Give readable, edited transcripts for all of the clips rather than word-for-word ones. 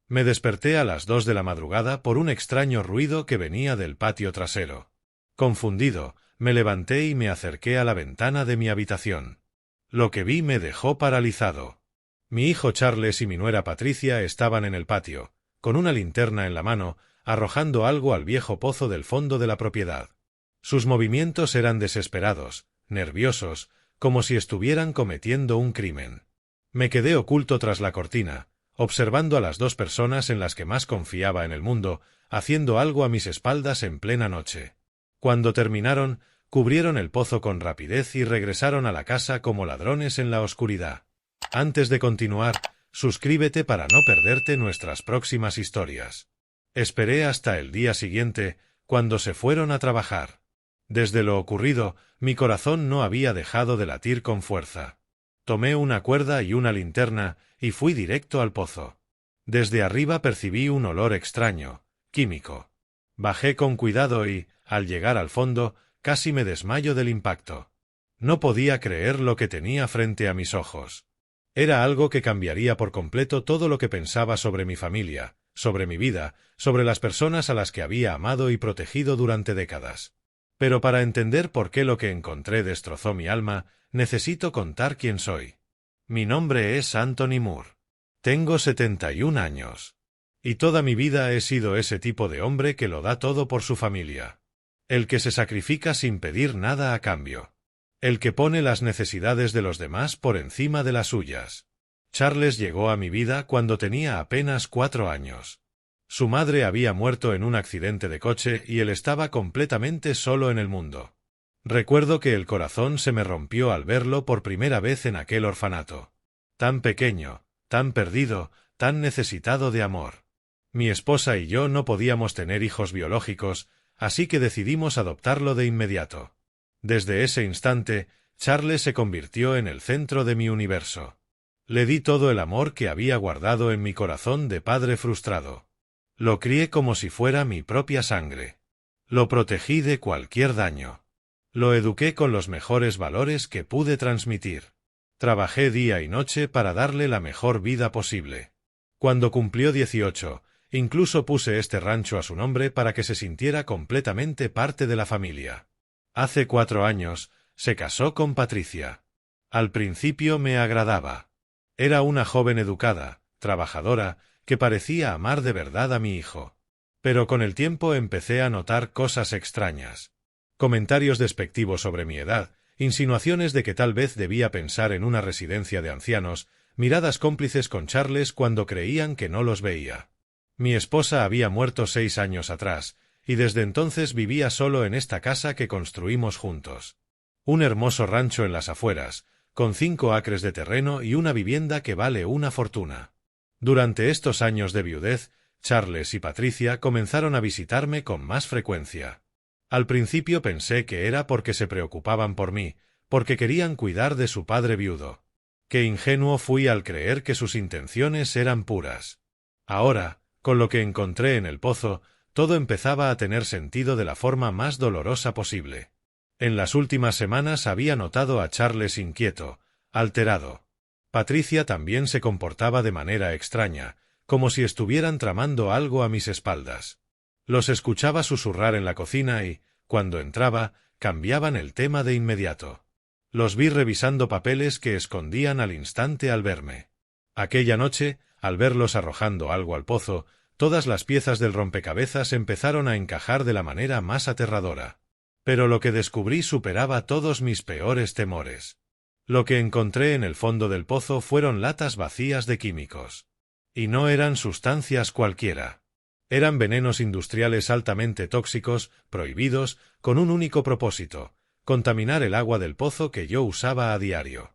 Me desperté a las 2 de la madrugada por un extraño ruido que venía del patio trasero. Confundido, me levanté y me acerqué a la ventana de mi habitación. Lo que vi me dejó paralizado. Mi hijo Charles y mi nuera Patricia estaban en el patio, con una linterna en la mano, arrojando algo al viejo pozo del fondo de la propiedad. Sus movimientos eran desesperados, nerviosos, como si estuvieran cometiendo un crimen. Me quedé oculto tras la cortina, observando a las dos personas en las que más confiaba en el mundo, haciendo algo a mis espaldas en plena noche. Cuando terminaron, cubrieron el pozo con rapidez y regresaron a la casa como ladrones en la oscuridad. Antes de continuar, suscríbete para no perderte nuestras próximas historias. Esperé hasta el día siguiente, cuando se fueron a trabajar. Desde lo ocurrido, mi corazón no había dejado de latir con fuerza. Tomé una cuerda y una linterna y fui directo al pozo. Desde arriba percibí un olor extraño, químico. Bajé con cuidado y, al llegar al fondo, casi me desmayo del impacto. No podía creer lo que tenía frente a mis ojos. Era algo que cambiaría por completo todo lo que pensaba sobre mi familia, sobre mi vida, sobre las personas a las que había amado y protegido durante décadas. Pero para entender por qué lo que encontré destrozó mi alma, necesito contar quién soy. Mi nombre es Anthony Moore. Tengo 71 años. Y toda mi vida he sido ese tipo de hombre que lo da todo por su familia. El que se sacrifica sin pedir nada a cambio. El que pone las necesidades de los demás por encima de las suyas. Charles llegó a mi vida cuando tenía apenas 4 años. Su madre había muerto en un accidente de coche y él estaba completamente solo en el mundo. Recuerdo que el corazón se me rompió al verlo por primera vez en aquel orfanato. Tan pequeño, tan perdido, tan necesitado de amor. Mi esposa y yo no podíamos tener hijos biológicos, así que decidimos adoptarlo de inmediato. Desde ese instante, Charles se convirtió en el centro de mi universo. Le di todo el amor que había guardado en mi corazón de padre frustrado. Lo crié como si fuera mi propia sangre. Lo protegí de cualquier daño. Lo eduqué con los mejores valores que pude transmitir. Trabajé día y noche para darle la mejor vida posible. Cuando cumplió 18, incluso puse este rancho a su nombre para que se sintiera completamente parte de la familia. Hace 4 años, se casó con Patricia. Al principio me agradaba. Era una joven educada, trabajadora, que parecía amar de verdad a mi hijo. Pero con el tiempo empecé a notar cosas extrañas. Comentarios despectivos sobre mi edad, insinuaciones de que tal vez debía pensar en una residencia de ancianos, miradas cómplices con Charles cuando creían que no los veía. Mi esposa había muerto 6 años atrás, y desde entonces vivía solo en esta casa que construimos juntos. Un hermoso rancho en las afueras, con 5 acres de terreno y una vivienda que vale una fortuna. Durante estos años de viudez, Charles y Patricia comenzaron a visitarme con más frecuencia. Al principio pensé que era porque se preocupaban por mí, porque querían cuidar de su padre viudo. Qué ingenuo fui al creer que sus intenciones eran puras. Ahora, con lo que encontré en el pozo, todo empezaba a tener sentido de la forma más dolorosa posible. En las últimas semanas había notado a Charles inquieto, alterado. Patricia también se comportaba de manera extraña, como si estuvieran tramando algo a mis espaldas. Los escuchaba susurrar en la cocina y, cuando entraba, cambiaban el tema de inmediato. Los vi revisando papeles que escondían al instante al verme. Aquella noche, al verlos arrojando algo al pozo, todas las piezas del rompecabezas empezaron a encajar de la manera más aterradora. Pero lo que descubrí superaba todos mis peores temores. Lo que encontré en el fondo del pozo fueron latas vacías de químicos. Y no eran sustancias cualquiera. Eran venenos industriales altamente tóxicos, prohibidos, con un único propósito: contaminar el agua del pozo que yo usaba a diario.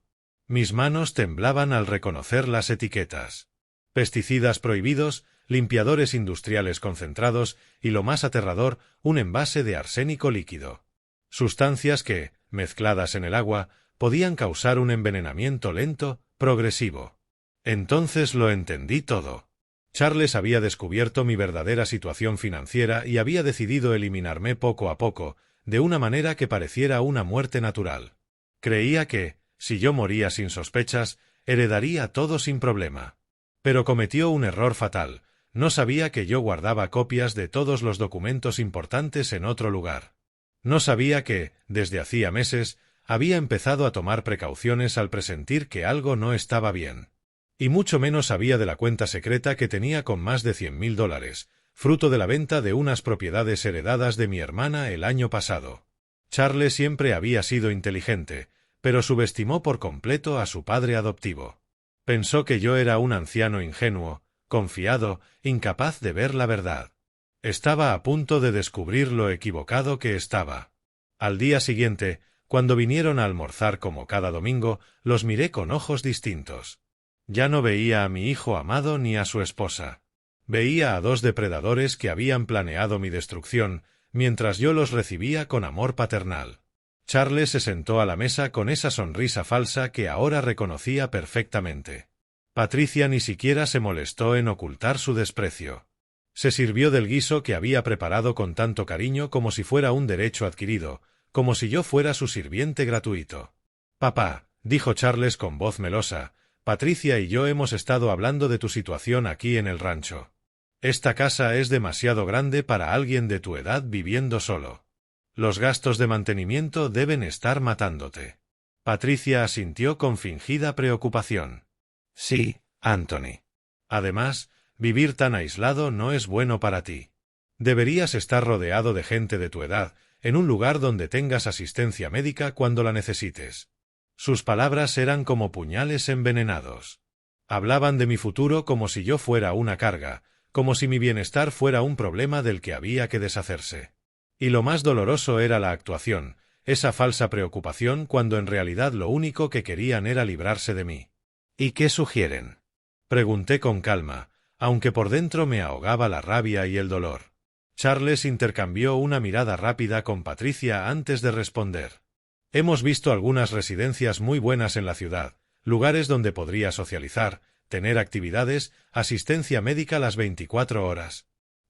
Mis manos temblaban al reconocer las etiquetas. Pesticidas prohibidos, limpiadores industriales concentrados y, lo más aterrador, un envase de arsénico líquido. Sustancias que, mezcladas en el agua, podían causar un envenenamiento lento, progresivo. Entonces lo entendí todo. Charles había descubierto mi verdadera situación financiera y había decidido eliminarme poco a poco, de una manera que pareciera una muerte natural. Creía que, si yo moría sin sospechas, heredaría todo sin problema. Pero cometió un error fatal. No sabía que yo guardaba copias de todos los documentos importantes en otro lugar. No sabía que, desde hacía meses, había empezado a tomar precauciones al presentir que algo no estaba bien. Y mucho menos sabía de la cuenta secreta que tenía con más de $100,000, fruto de la venta de unas propiedades heredadas de mi hermana el año pasado. Charles siempre había sido inteligente, pero subestimó por completo a su padre adoptivo. Pensó que yo era un anciano ingenuo, confiado, incapaz de ver la verdad. Estaba a punto de descubrir lo equivocado que estaba. Al día siguiente, cuando vinieron a almorzar como cada domingo, los miré con ojos distintos. Ya no veía a mi hijo amado ni a su esposa. Veía a dos depredadores que habían planeado mi destrucción, mientras yo los recibía con amor paternal. Charles se sentó a la mesa con esa sonrisa falsa que ahora reconocía perfectamente. Patricia ni siquiera se molestó en ocultar su desprecio. Se sirvió del guiso que había preparado con tanto cariño como si fuera un derecho adquirido, como si yo fuera su sirviente gratuito. «Papá», dijo Charles con voz melosa, «Patricia y yo hemos estado hablando de tu situación aquí en el rancho. Esta casa es demasiado grande para alguien de tu edad viviendo solo. Los gastos de mantenimiento deben estar matándote». Patricia asintió con fingida preocupación. «Sí, Anthony. Además, vivir tan aislado no es bueno para ti. Deberías estar rodeado de gente de tu edad, en un lugar donde tengas asistencia médica cuando la necesites». Sus palabras eran como puñales envenenados. Hablaban de mi futuro como si yo fuera una carga, como si mi bienestar fuera un problema del que había que deshacerse. Y lo más doloroso era la actuación, esa falsa preocupación cuando en realidad lo único que querían era librarse de mí. «¿Y qué sugieren?», pregunté con calma, aunque por dentro me ahogaba la rabia y el dolor. Charles intercambió una mirada rápida con Patricia antes de responder. «Hemos visto algunas residencias muy buenas en la ciudad, lugares donde podría socializar, tener actividades, asistencia médica las 24 horas.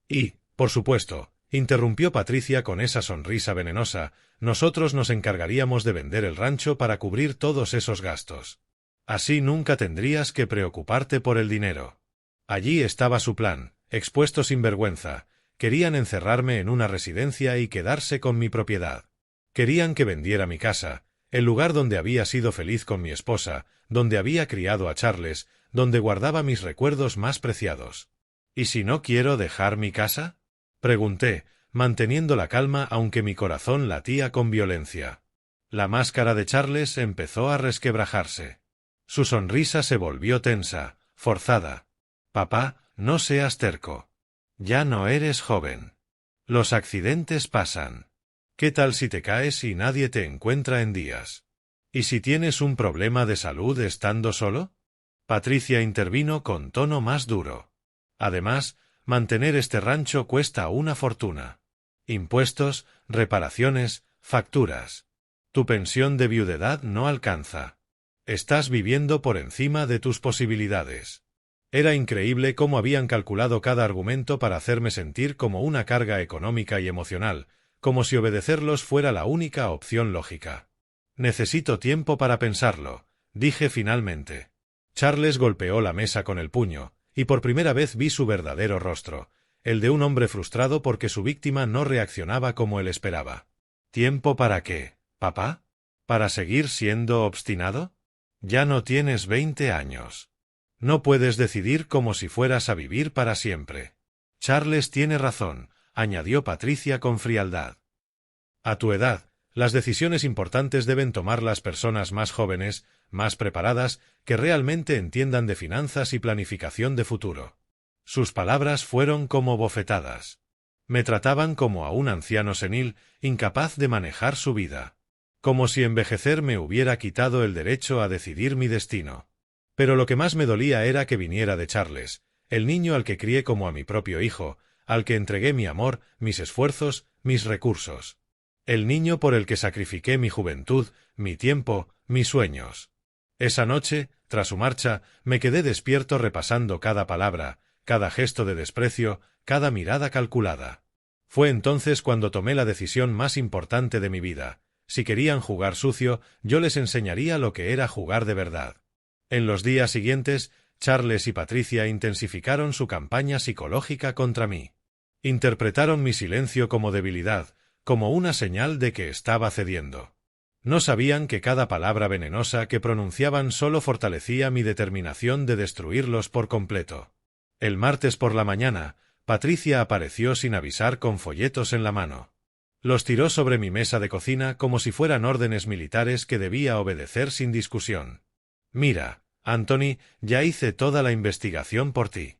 Y, por supuesto», interrumpió Patricia con esa sonrisa venenosa, «nosotros nos encargaríamos de vender el rancho para cubrir todos esos gastos. Así nunca tendrías que preocuparte por el dinero». Allí estaba su plan, expuesto sin vergüenza. Querían encerrarme en una residencia y quedarse con mi propiedad. Querían que vendiera mi casa, el lugar donde había sido feliz con mi esposa, donde había criado a Charles, donde guardaba mis recuerdos más preciados. «¿Y si no quiero dejar mi casa?», pregunté, manteniendo la calma aunque mi corazón latía con violencia. La máscara de Charles empezó a resquebrajarse. Su sonrisa se volvió tensa, forzada. «Papá, no seas terco. Ya no eres joven. Los accidentes pasan. ¿Qué tal si te caes y nadie te encuentra en días? ¿Y si tienes un problema de salud estando solo?». Patricia intervino con tono más duro. «Además, mantener este rancho cuesta una fortuna. Impuestos, reparaciones, facturas. Tu pensión de viudedad no alcanza. Estás viviendo por encima de tus posibilidades». Era increíble cómo habían calculado cada argumento para hacerme sentir como una carga económica y emocional, como si obedecerlos fuera la única opción lógica. «Necesito tiempo para pensarlo», dije finalmente. Charles golpeó la mesa con el puño, y por primera vez vi su verdadero rostro, el de un hombre frustrado porque su víctima no reaccionaba como él esperaba. «¿Tiempo para qué, papá? ¿Para seguir siendo obstinado? Ya no tienes 20 años. No puedes decidir como si fueras a vivir para siempre». «Charles tiene razón», añadió Patricia con frialdad. «A tu edad, las decisiones importantes deben tomar las personas más jóvenes, más preparadas, que realmente entiendan de finanzas y planificación de futuro». Sus palabras fueron como bofetadas. Me trataban como a un anciano senil, incapaz de manejar su vida. Como si envejecer me hubiera quitado el derecho a decidir mi destino. Pero lo que más me dolía era que viniera de Charles, el niño al que crié como a mi propio hijo, al que entregué mi amor, mis esfuerzos, mis recursos. El niño por el que sacrifiqué mi juventud, mi tiempo, mis sueños. Esa noche, tras su marcha, me quedé despierto repasando cada palabra, cada gesto de desprecio, cada mirada calculada. Fue entonces cuando tomé la decisión más importante de mi vida. Si querían jugar sucio, yo les enseñaría lo que era jugar de verdad. En los días siguientes, Charles y Patricia intensificaron su campaña psicológica contra mí. Interpretaron mi silencio como debilidad, como una señal de que estaba cediendo. No sabían que cada palabra venenosa que pronunciaban solo fortalecía mi determinación de destruirlos por completo. El martes por la mañana, Patricia apareció sin avisar con folletos en la mano. Los tiró sobre mi mesa de cocina como si fueran órdenes militares que debía obedecer sin discusión. Mira, Anthony, ya hice toda la investigación por ti.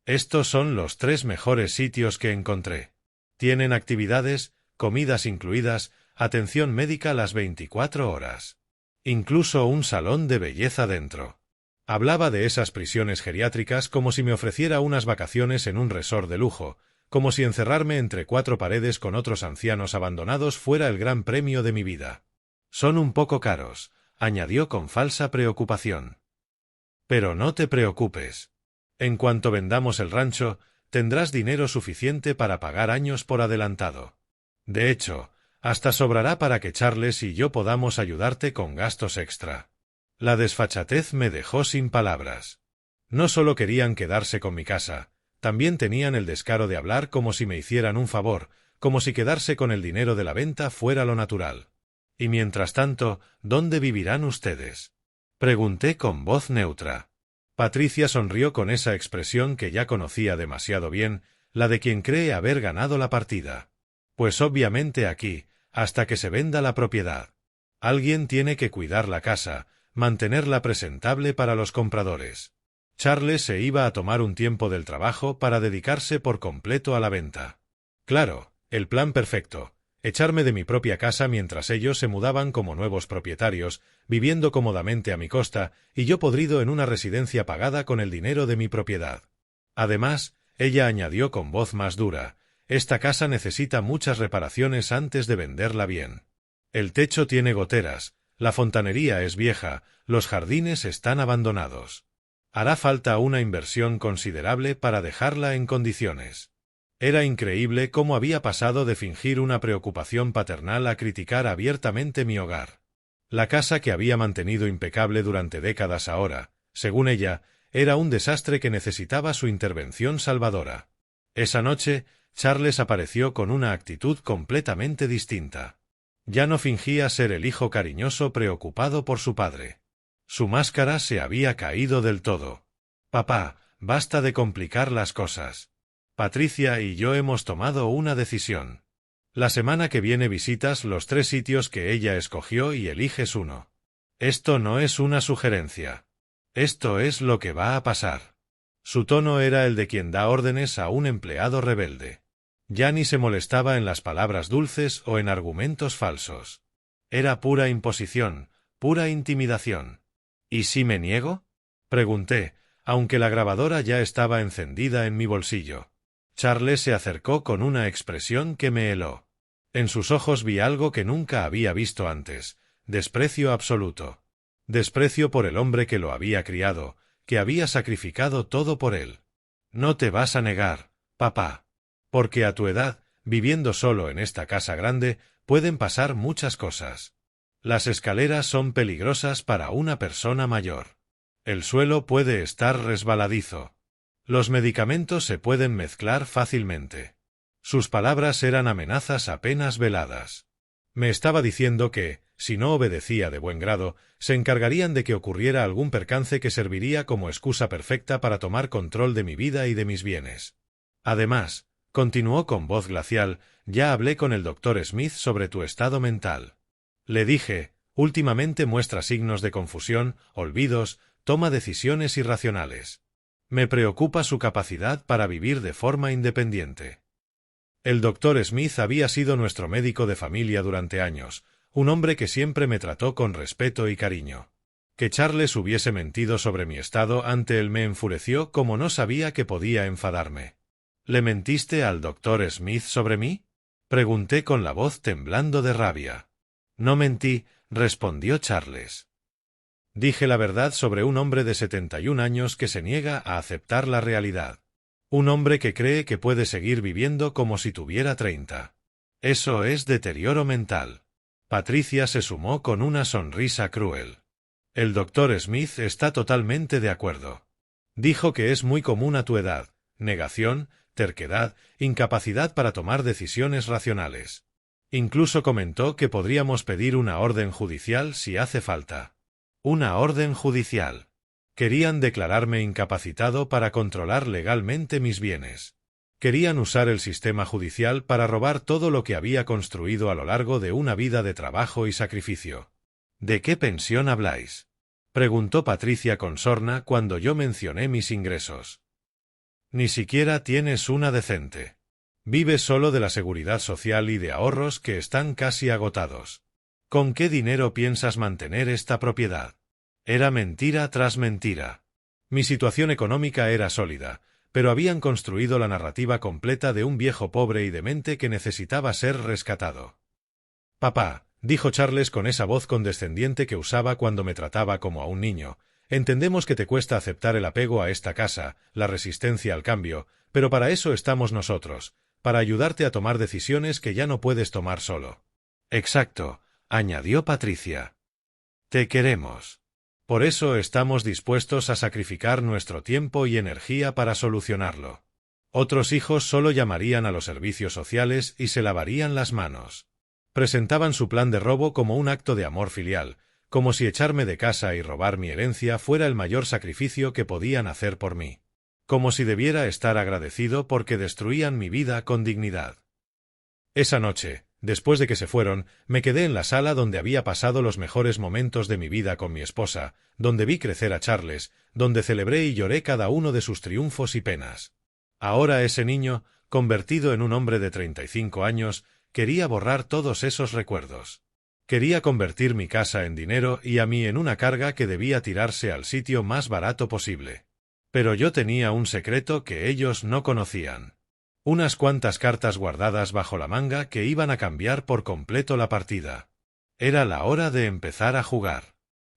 Estos son los 3 mejores sitios que encontré. Tienen actividades, comidas incluidas, atención médica las 24 horas. Incluso un salón de belleza dentro. Hablaba de esas prisiones geriátricas como si me ofreciera unas vacaciones en un resort de lujo, como si encerrarme entre 4 paredes con otros ancianos abandonados fuera el gran premio de mi vida. Son un poco caros, añadió con falsa preocupación. Pero no te preocupes. En cuanto vendamos el rancho, tendrás dinero suficiente para pagar años por adelantado. De hecho, hasta sobrará para que Charles y yo podamos ayudarte con gastos extra. La desfachatez me dejó sin palabras. No solo querían quedarse con mi casa, también tenían el descaro de hablar como si me hicieran un favor, como si quedarse con el dinero de la venta fuera lo natural. Y mientras tanto, ¿dónde vivirán ustedes? Pregunté con voz neutra. Patricia sonrió con esa expresión que ya conocía demasiado bien, la de quien cree haber ganado la partida. Pues obviamente aquí, hasta que se venda la propiedad. Alguien tiene que cuidar la casa, mantenerla presentable para los compradores. Charles se iba a tomar un tiempo del trabajo para dedicarse por completo a la venta. Claro, el plan perfecto. Echarme de mi propia casa mientras ellos se mudaban como nuevos propietarios, viviendo cómodamente a mi costa, y yo podrido en una residencia pagada con el dinero de mi propiedad. Además, ella añadió con voz más dura, esta casa necesita muchas reparaciones antes de venderla bien. El techo tiene goteras, la fontanería es vieja, los jardines están abandonados. Hará falta una inversión considerable para dejarla en condiciones. Era increíble cómo había pasado de fingir una preocupación paternal a criticar abiertamente mi hogar. La casa que había mantenido impecable durante décadas ahora, según ella, era un desastre que necesitaba su intervención salvadora. Esa noche, Charles apareció con una actitud completamente distinta. Ya no fingía ser el hijo cariñoso preocupado por su padre. Su máscara se había caído del todo. Papá, basta de complicar las cosas. Patricia y yo hemos tomado una decisión. La semana que viene visitas los 3 sitios que ella escogió y eliges uno. Esto no es una sugerencia. Esto es lo que va a pasar. Su tono era el de quien da órdenes a un empleado rebelde. Ya ni se molestaba en las palabras dulces o en argumentos falsos. Era pura imposición, pura intimidación. ¿Y si me niego? Pregunté, aunque la grabadora ya estaba encendida en mi bolsillo. Charles se acercó con una expresión que me heló. En sus ojos vi algo que nunca había visto antes, desprecio absoluto. Desprecio por el hombre que lo había criado, que había sacrificado todo por él. No te vas a negar, papá. Porque a tu edad, viviendo solo en esta casa grande, pueden pasar muchas cosas. Las escaleras son peligrosas para una persona mayor. El suelo puede estar resbaladizo. Los medicamentos se pueden mezclar fácilmente. Sus palabras eran amenazas apenas veladas. Me estaba diciendo que, si no obedecía de buen grado, se encargarían de que ocurriera algún percance que serviría como excusa perfecta para tomar control de mi vida y de mis bienes. Además, continuó con voz glacial, ya hablé con el Dr. Smith sobre tu estado mental. Le dije, últimamente muestra signos de confusión, olvidos, toma decisiones irracionales. Me preocupa su capacidad para vivir de forma independiente. El Dr. Smith había sido nuestro médico de familia durante años, un hombre que siempre me trató con respeto y cariño. Que Charles hubiese mentido sobre mi estado ante él me enfureció como no sabía que podía enfadarme. ¿Le mentiste al Dr. Smith sobre mí? Pregunté con la voz temblando de rabia. No mentí, respondió Charles. Dije la verdad sobre un hombre de 71 años que se niega a aceptar la realidad. Un hombre que cree que puede seguir viviendo como si tuviera 30. Eso es deterioro mental. Patricia se sumó con una sonrisa cruel. El Dr. Smith está totalmente de acuerdo. Dijo que es muy común a tu edad: negación, terquedad, incapacidad para tomar decisiones racionales. Incluso comentó que podríamos pedir una orden judicial si hace falta. ¿Una orden judicial? Querían declararme incapacitado para controlar legalmente mis bienes. Querían usar el sistema judicial para robar todo lo que había construido a lo largo de una vida de trabajo y sacrificio. ¿De qué pensión habláis?, preguntó Patricia con sorna cuando yo mencioné mis ingresos. Ni siquiera tienes una decente. Vives solo de la seguridad social y de ahorros que están casi agotados. ¿Con qué dinero piensas mantener esta propiedad? Era mentira tras mentira. Mi situación económica era sólida, pero habían construido la narrativa completa de un viejo pobre y demente que necesitaba ser rescatado. Papá, dijo Charles con esa voz condescendiente que usaba cuando me trataba como a un niño, entendemos que te cuesta aceptar el apego a esta casa, la resistencia al cambio, pero para eso estamos nosotros, para ayudarte a tomar decisiones que ya no puedes tomar solo. Exacto, añadió Patricia. Te queremos. Por eso estamos dispuestos a sacrificar nuestro tiempo y energía para solucionarlo. Otros hijos solo llamarían a los servicios sociales y se lavarían las manos. Presentaban su plan de robo como un acto de amor filial, como si echarme de casa y robar mi herencia fuera el mayor sacrificio que podían hacer por mí. Como si debiera estar agradecido porque destruían mi vida con dignidad. Esa noche, después de que se fueron, me quedé en la sala donde había pasado los mejores momentos de mi vida con mi esposa, donde vi crecer a Charles, donde celebré y lloré cada uno de sus triunfos y penas. Ahora ese niño, convertido en un hombre de 35 años, quería borrar todos esos recuerdos. Quería convertir mi casa en dinero y a mí en una carga que debía tirarse al sitio más barato posible. Pero yo tenía un secreto que ellos no conocían. Unas cuantas cartas guardadas bajo la manga que iban a cambiar por completo la partida. Era la hora de empezar a jugar.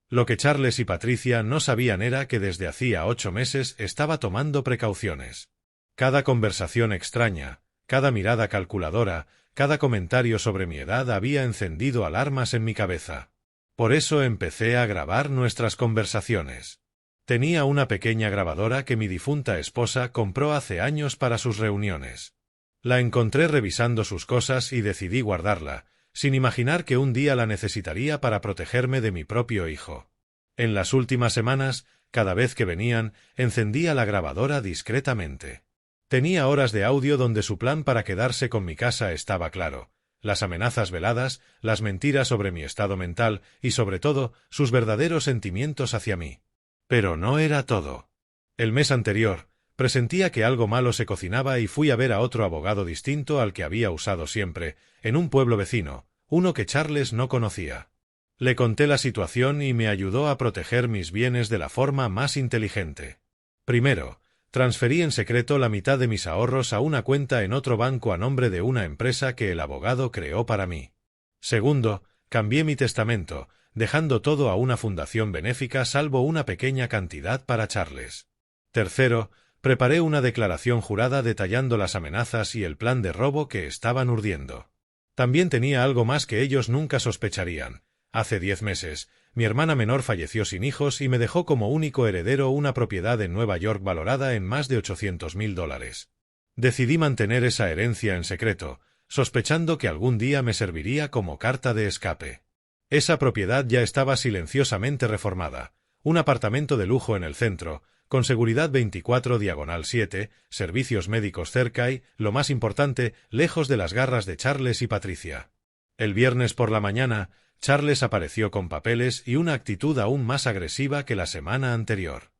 Lo que Charles y Patricia no sabían era que desde hacía 8 meses estaba tomando precauciones. Cada conversación extraña, cada mirada calculadora, cada comentario sobre mi edad había encendido alarmas en mi cabeza. Por eso empecé a grabar nuestras conversaciones. Tenía una pequeña grabadora que mi difunta esposa compró hace años para sus reuniones. La encontré revisando sus cosas y decidí guardarla, sin imaginar que un día la necesitaría para protegerme de mi propio hijo. En las últimas semanas, cada vez que venían, encendía la grabadora discretamente. Tenía horas de audio donde su plan para quedarse con mi casa estaba claro, las amenazas veladas, las mentiras sobre mi estado mental y, sobre todo, sus verdaderos sentimientos hacia mí. Pero no era todo. El mes anterior, presentía que algo malo se cocinaba y fui a ver a otro abogado distinto al que había usado siempre, en un pueblo vecino, uno que Charles no conocía. Le conté la situación y me ayudó a proteger mis bienes de la forma más inteligente. Primero, transferí en secreto la mitad de mis ahorros a una cuenta en otro banco a nombre de una empresa que el abogado creó para mí. Segundo, cambié mi testamento, dejando todo a una fundación benéfica salvo una pequeña cantidad para Charles. Tercero, preparé una declaración jurada detallando las amenazas y el plan de robo que estaban urdiendo. También tenía algo más que ellos nunca sospecharían. Hace 10 meses, mi hermana menor falleció sin hijos y me dejó como único heredero una propiedad en Nueva York valorada en más de $800.000. Decidí mantener esa herencia en secreto, sospechando que algún día me serviría como carta de escape. Esa propiedad ya estaba silenciosamente reformada, un apartamento de lujo en el centro, con seguridad 24/7, servicios médicos cerca y, lo más importante, lejos de las garras de Charles y Patricia. El viernes por la mañana, Charles apareció con papeles y una actitud aún más agresiva que la semana anterior.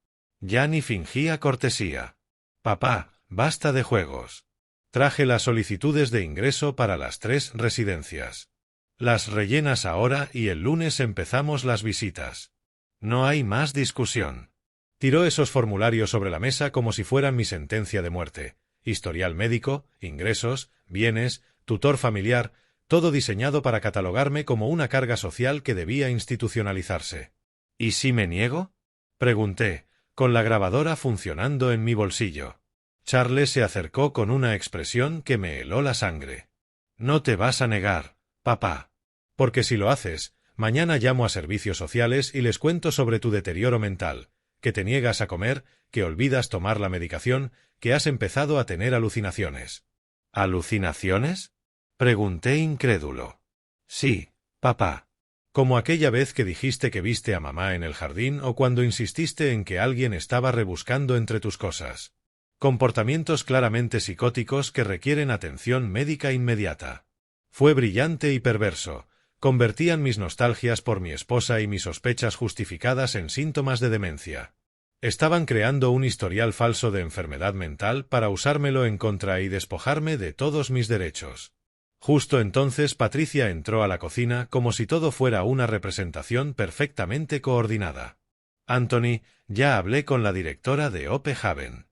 Ya ni fingía cortesía. «Papá, basta de juegos. Traje las solicitudes de ingreso para las 3 residencias. Las rellenas ahora y el lunes empezamos las visitas. No hay más discusión». Tiró esos formularios sobre la mesa como si fueran mi sentencia de muerte. Historial médico, ingresos, bienes, tutor familiar, todo diseñado para catalogarme como una carga social que debía institucionalizarse. ¿Y si me niego?, pregunté, con la grabadora funcionando en mi bolsillo. Charles se acercó con una expresión que me heló la sangre. «No te vas a negar, papá. Porque si lo haces, mañana llamo a servicios sociales y les cuento sobre tu deterioro mental, que te niegas a comer, que olvidas tomar la medicación, que has empezado a tener alucinaciones. ¿Alucinaciones? Pregunté incrédulo. Sí, papá. Como aquella vez que dijiste que viste a mamá en el jardín o cuando insististe en que alguien estaba rebuscando entre tus cosas. Comportamientos claramente psicóticos que requieren atención médica inmediata. Fue brillante y perverso. Convertían mis nostalgias por mi esposa y mis sospechas justificadas en síntomas de demencia. Estaban creando un historial falso de enfermedad mental para usármelo en contra y despojarme de todos mis derechos. Justo entonces Patricia entró a la cocina como si todo fuera una representación perfectamente coordinada. Anthony, ya hablé con la directora de Ope Haven.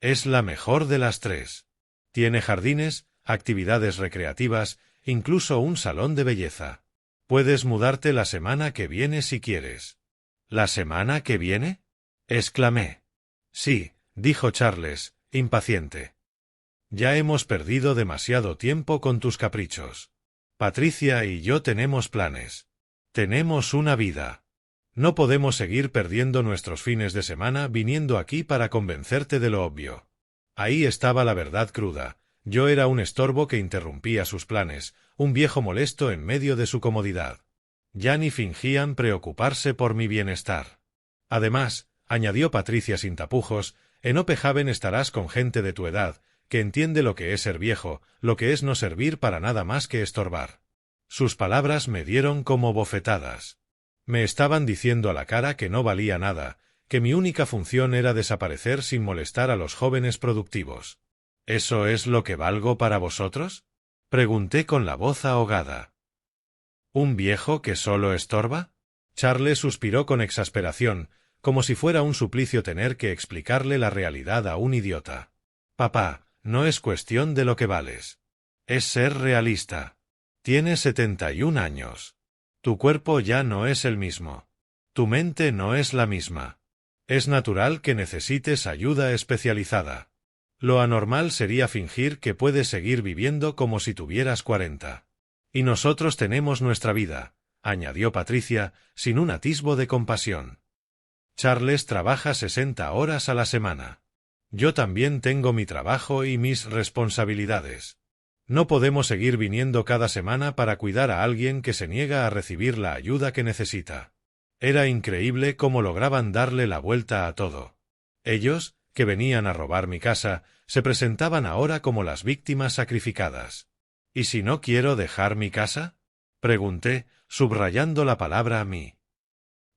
Es la mejor de las tres. Tiene jardines, actividades recreativas, incluso un salón de belleza. Puedes mudarte la semana que viene si quieres. ¿La semana que viene? Exclamé. Sí, dijo Charles, impaciente. Ya hemos perdido demasiado tiempo con tus caprichos. Patricia y yo tenemos planes. Tenemos una vida. No podemos seguir perdiendo nuestros fines de semana viniendo aquí para convencerte de lo obvio. Ahí estaba la verdad cruda. Yo era un estorbo que interrumpía sus planes, un viejo molesto en medio de su comodidad. Ya ni fingían preocuparse por mi bienestar. Además, añadió Patricia sin tapujos, en Ope Haven estarás con gente de tu edad, que entiende lo que es ser viejo, lo que es no servir para nada más que estorbar. Sus palabras me dieron como bofetadas. Me estaban diciendo a la cara que no valía nada, que mi única función era desaparecer sin molestar a los jóvenes productivos. ¿Eso es lo que valgo para vosotros? Pregunté con la voz ahogada. ¿Un viejo que solo estorba? Charles suspiró con exasperación, como si fuera un suplicio tener que explicarle la realidad a un idiota. Papá, no es cuestión de lo que vales. Es ser realista. Tienes 71 años. Tu cuerpo ya no es el mismo. Tu mente no es la misma. Es natural que necesites ayuda especializada. Lo anormal sería fingir que puedes seguir viviendo como si tuvieras 40. Y nosotros tenemos nuestra vida, añadió Patricia, sin un atisbo de compasión. Charles trabaja 60 horas a la semana. Yo también tengo mi trabajo y mis responsabilidades. No podemos seguir viniendo cada semana para cuidar a alguien que se niega a recibir la ayuda que necesita. Era increíble cómo lograban darle la vuelta a todo. Ellos, que venían a robar mi casa, se presentaban ahora como las víctimas sacrificadas. ¿Y si no quiero dejar mi casa? Pregunté, subrayando la palabra mí.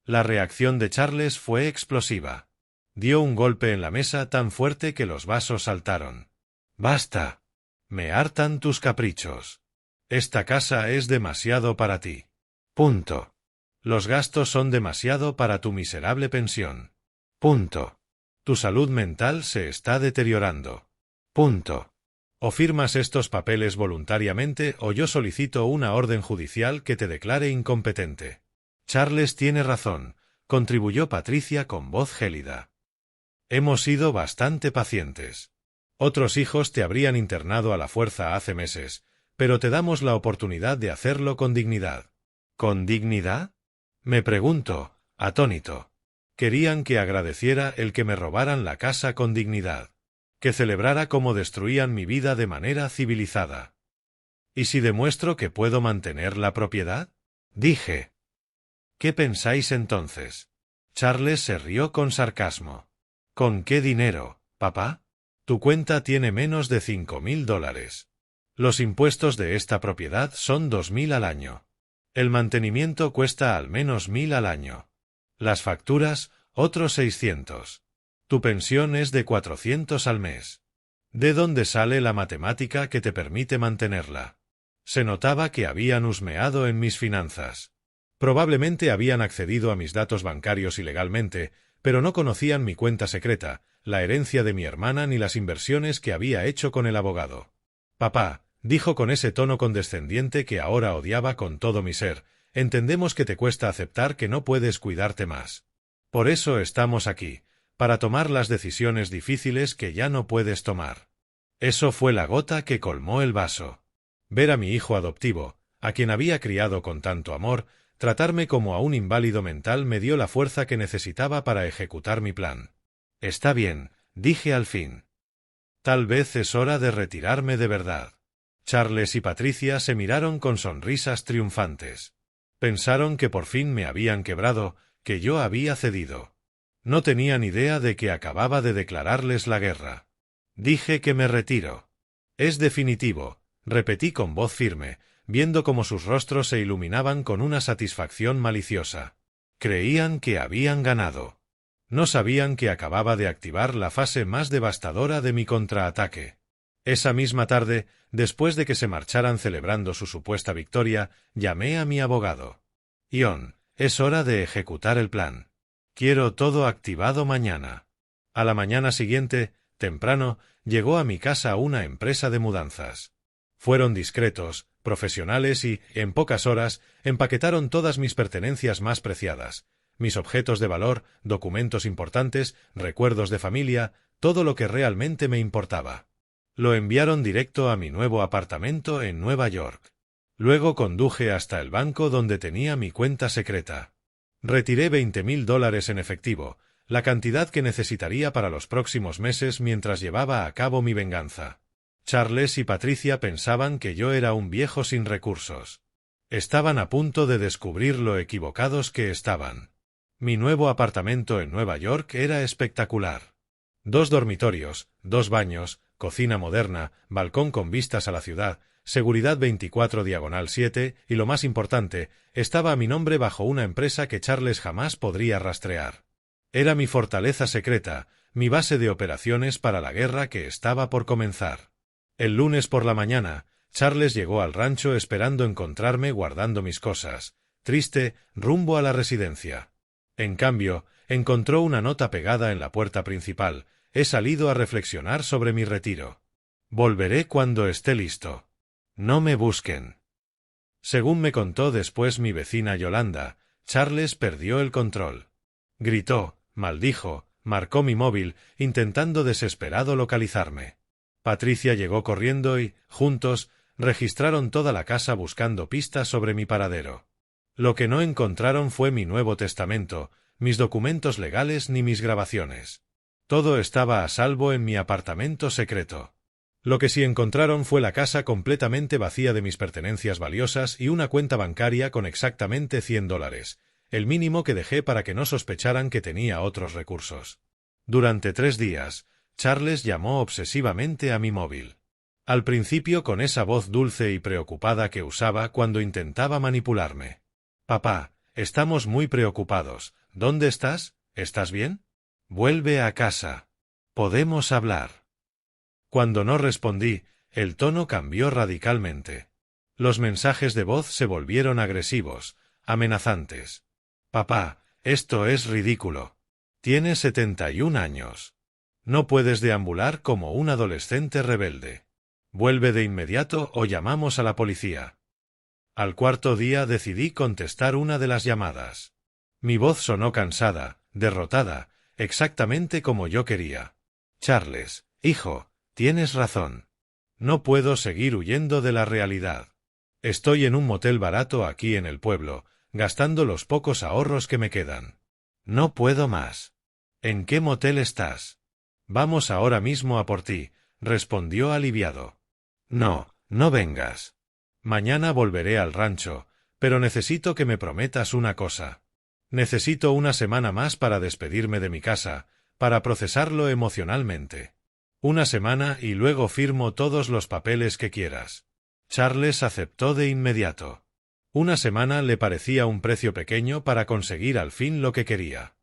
La reacción de Charles fue explosiva. Dio un golpe en la mesa tan fuerte que los vasos saltaron. ¡Basta! Me hartan tus caprichos. Esta casa es demasiado para ti. Punto. Los gastos son demasiado para tu miserable pensión. Punto. Tu salud mental se está deteriorando. Punto. O firmas estos papeles voluntariamente o yo solicito una orden judicial que te declare incompetente. Charles tiene razón, contribuyó Patricia con voz gélida. Hemos sido bastante pacientes. Otros hijos te habrían internado a la fuerza hace meses, pero te damos la oportunidad de hacerlo con dignidad. ¿Con dignidad? Me pregunto, atónito. Querían que agradeciera el que me robaran la casa con dignidad, que celebrara cómo destruían mi vida de manera civilizada. ¿Y si demuestro que puedo mantener la propiedad? Dije. ¿Qué pensáis entonces? Charles se rió con sarcasmo. ¿Con qué dinero, papá? Tu cuenta tiene menos de $5.000. Los impuestos de esta propiedad son 2.000 al año. El mantenimiento cuesta al menos 1.000 al año. Las facturas, otros 600. Tu pensión es de 400 al mes. ¿De dónde sale la matemática que te permite mantenerla? Se notaba que habían husmeado en mis finanzas. Probablemente habían accedido a mis datos bancarios ilegalmente, pero no conocían mi cuenta secreta, la herencia de mi hermana ni las inversiones que había hecho con el abogado. Papá, dijo con ese tono condescendiente que ahora odiaba con todo mi ser, entendemos que te cuesta aceptar que no puedes cuidarte más. Por eso estamos aquí, para tomar las decisiones difíciles que ya no puedes tomar. Eso fue la gota que colmó el vaso. Ver a mi hijo adoptivo, a quien había criado con tanto amor, tratarme como a un inválido mental me dio la fuerza que necesitaba para ejecutar mi plan. Está bien, dije al fin. Tal vez es hora de retirarme de verdad. Charles y Patricia se miraron con sonrisas triunfantes. Pensaron que por fin me habían quebrado, que yo había cedido. No tenían idea de que acababa de declararles la guerra. Dije que me retiro. Es definitivo, repetí con voz firme, viendo cómo sus rostros se iluminaban con una satisfacción maliciosa. Creían que habían ganado. No sabían que acababa de activar la fase más devastadora de mi contraataque. Esa misma tarde, después de que se marcharan celebrando su supuesta victoria, llamé a mi abogado. Ion, es hora de ejecutar el plan. Quiero todo activado mañana. A la mañana siguiente, temprano, llegó a mi casa una empresa de mudanzas. Fueron discretos, profesionales y, en pocas horas, empaquetaron todas mis pertenencias más preciadas, mis objetos de valor, documentos importantes, recuerdos de familia, todo lo que realmente me importaba. Lo enviaron directo a mi nuevo apartamento en Nueva York. Luego conduje hasta el banco donde tenía mi cuenta secreta. Retiré $20,000 en efectivo, la cantidad que necesitaría para los próximos meses mientras llevaba a cabo mi venganza. Charles y Patricia pensaban que yo era un viejo sin recursos. Estaban a punto de descubrir lo equivocados que estaban. Mi nuevo apartamento en Nueva York era espectacular. 2 dormitorios, 2 baños, cocina moderna, balcón con vistas a la ciudad, seguridad 24/7 y lo más importante, estaba a mi nombre bajo una empresa que Charles jamás podría rastrear. Era mi fortaleza secreta, mi base de operaciones para la guerra que estaba por comenzar. El lunes por la mañana, Charles llegó al rancho esperando encontrarme guardando mis cosas, triste, rumbo a la residencia. En cambio, encontró una nota pegada en la puerta principal. He salido a reflexionar sobre mi retiro. Volveré cuando esté listo. No me busquen. Según me contó después mi vecina Yolanda, Charles perdió el control. Gritó, maldijo, marcó mi móvil, intentando desesperado localizarme. Patricia llegó corriendo y, juntos, registraron toda la casa buscando pistas sobre mi paradero. Lo que no encontraron fue mi Nuevo Testamento, mis documentos legales ni mis grabaciones. Todo estaba a salvo en mi apartamento secreto. Lo que sí encontraron fue la casa completamente vacía de mis pertenencias valiosas y una cuenta bancaria con exactamente $100, el mínimo que dejé para que no sospecharan que tenía otros recursos. Durante 3 días, Charles llamó obsesivamente a mi móvil. Al principio con esa voz dulce y preocupada que usaba cuando intentaba manipularme. «Papá, estamos muy preocupados. ¿Dónde estás? ¿Estás bien? Vuelve a casa. Podemos hablar». Cuando no respondí, el tono cambió radicalmente. Los mensajes de voz se volvieron agresivos, amenazantes. «Papá, esto es ridículo. Tienes 71 años. No puedes deambular como un adolescente rebelde. Vuelve de inmediato o llamamos a la policía». Al cuarto día decidí contestar una de las llamadas. Mi voz sonó cansada, derrotada, exactamente como yo quería. «Charles, hijo, tienes razón. No puedo seguir huyendo de la realidad. Estoy en un motel barato aquí en el pueblo, gastando los pocos ahorros que me quedan. No puedo más». «¿En qué motel estás?» «Vamos ahora mismo a por ti», respondió aliviado. «No, no vengas. Mañana volveré al rancho, pero necesito que me prometas una cosa. Necesito una semana más para despedirme de mi casa, para procesarlo emocionalmente. Una semana y luego firmo todos los papeles que quieras». Charles aceptó de inmediato. Una semana le parecía un precio pequeño para conseguir al fin lo que quería.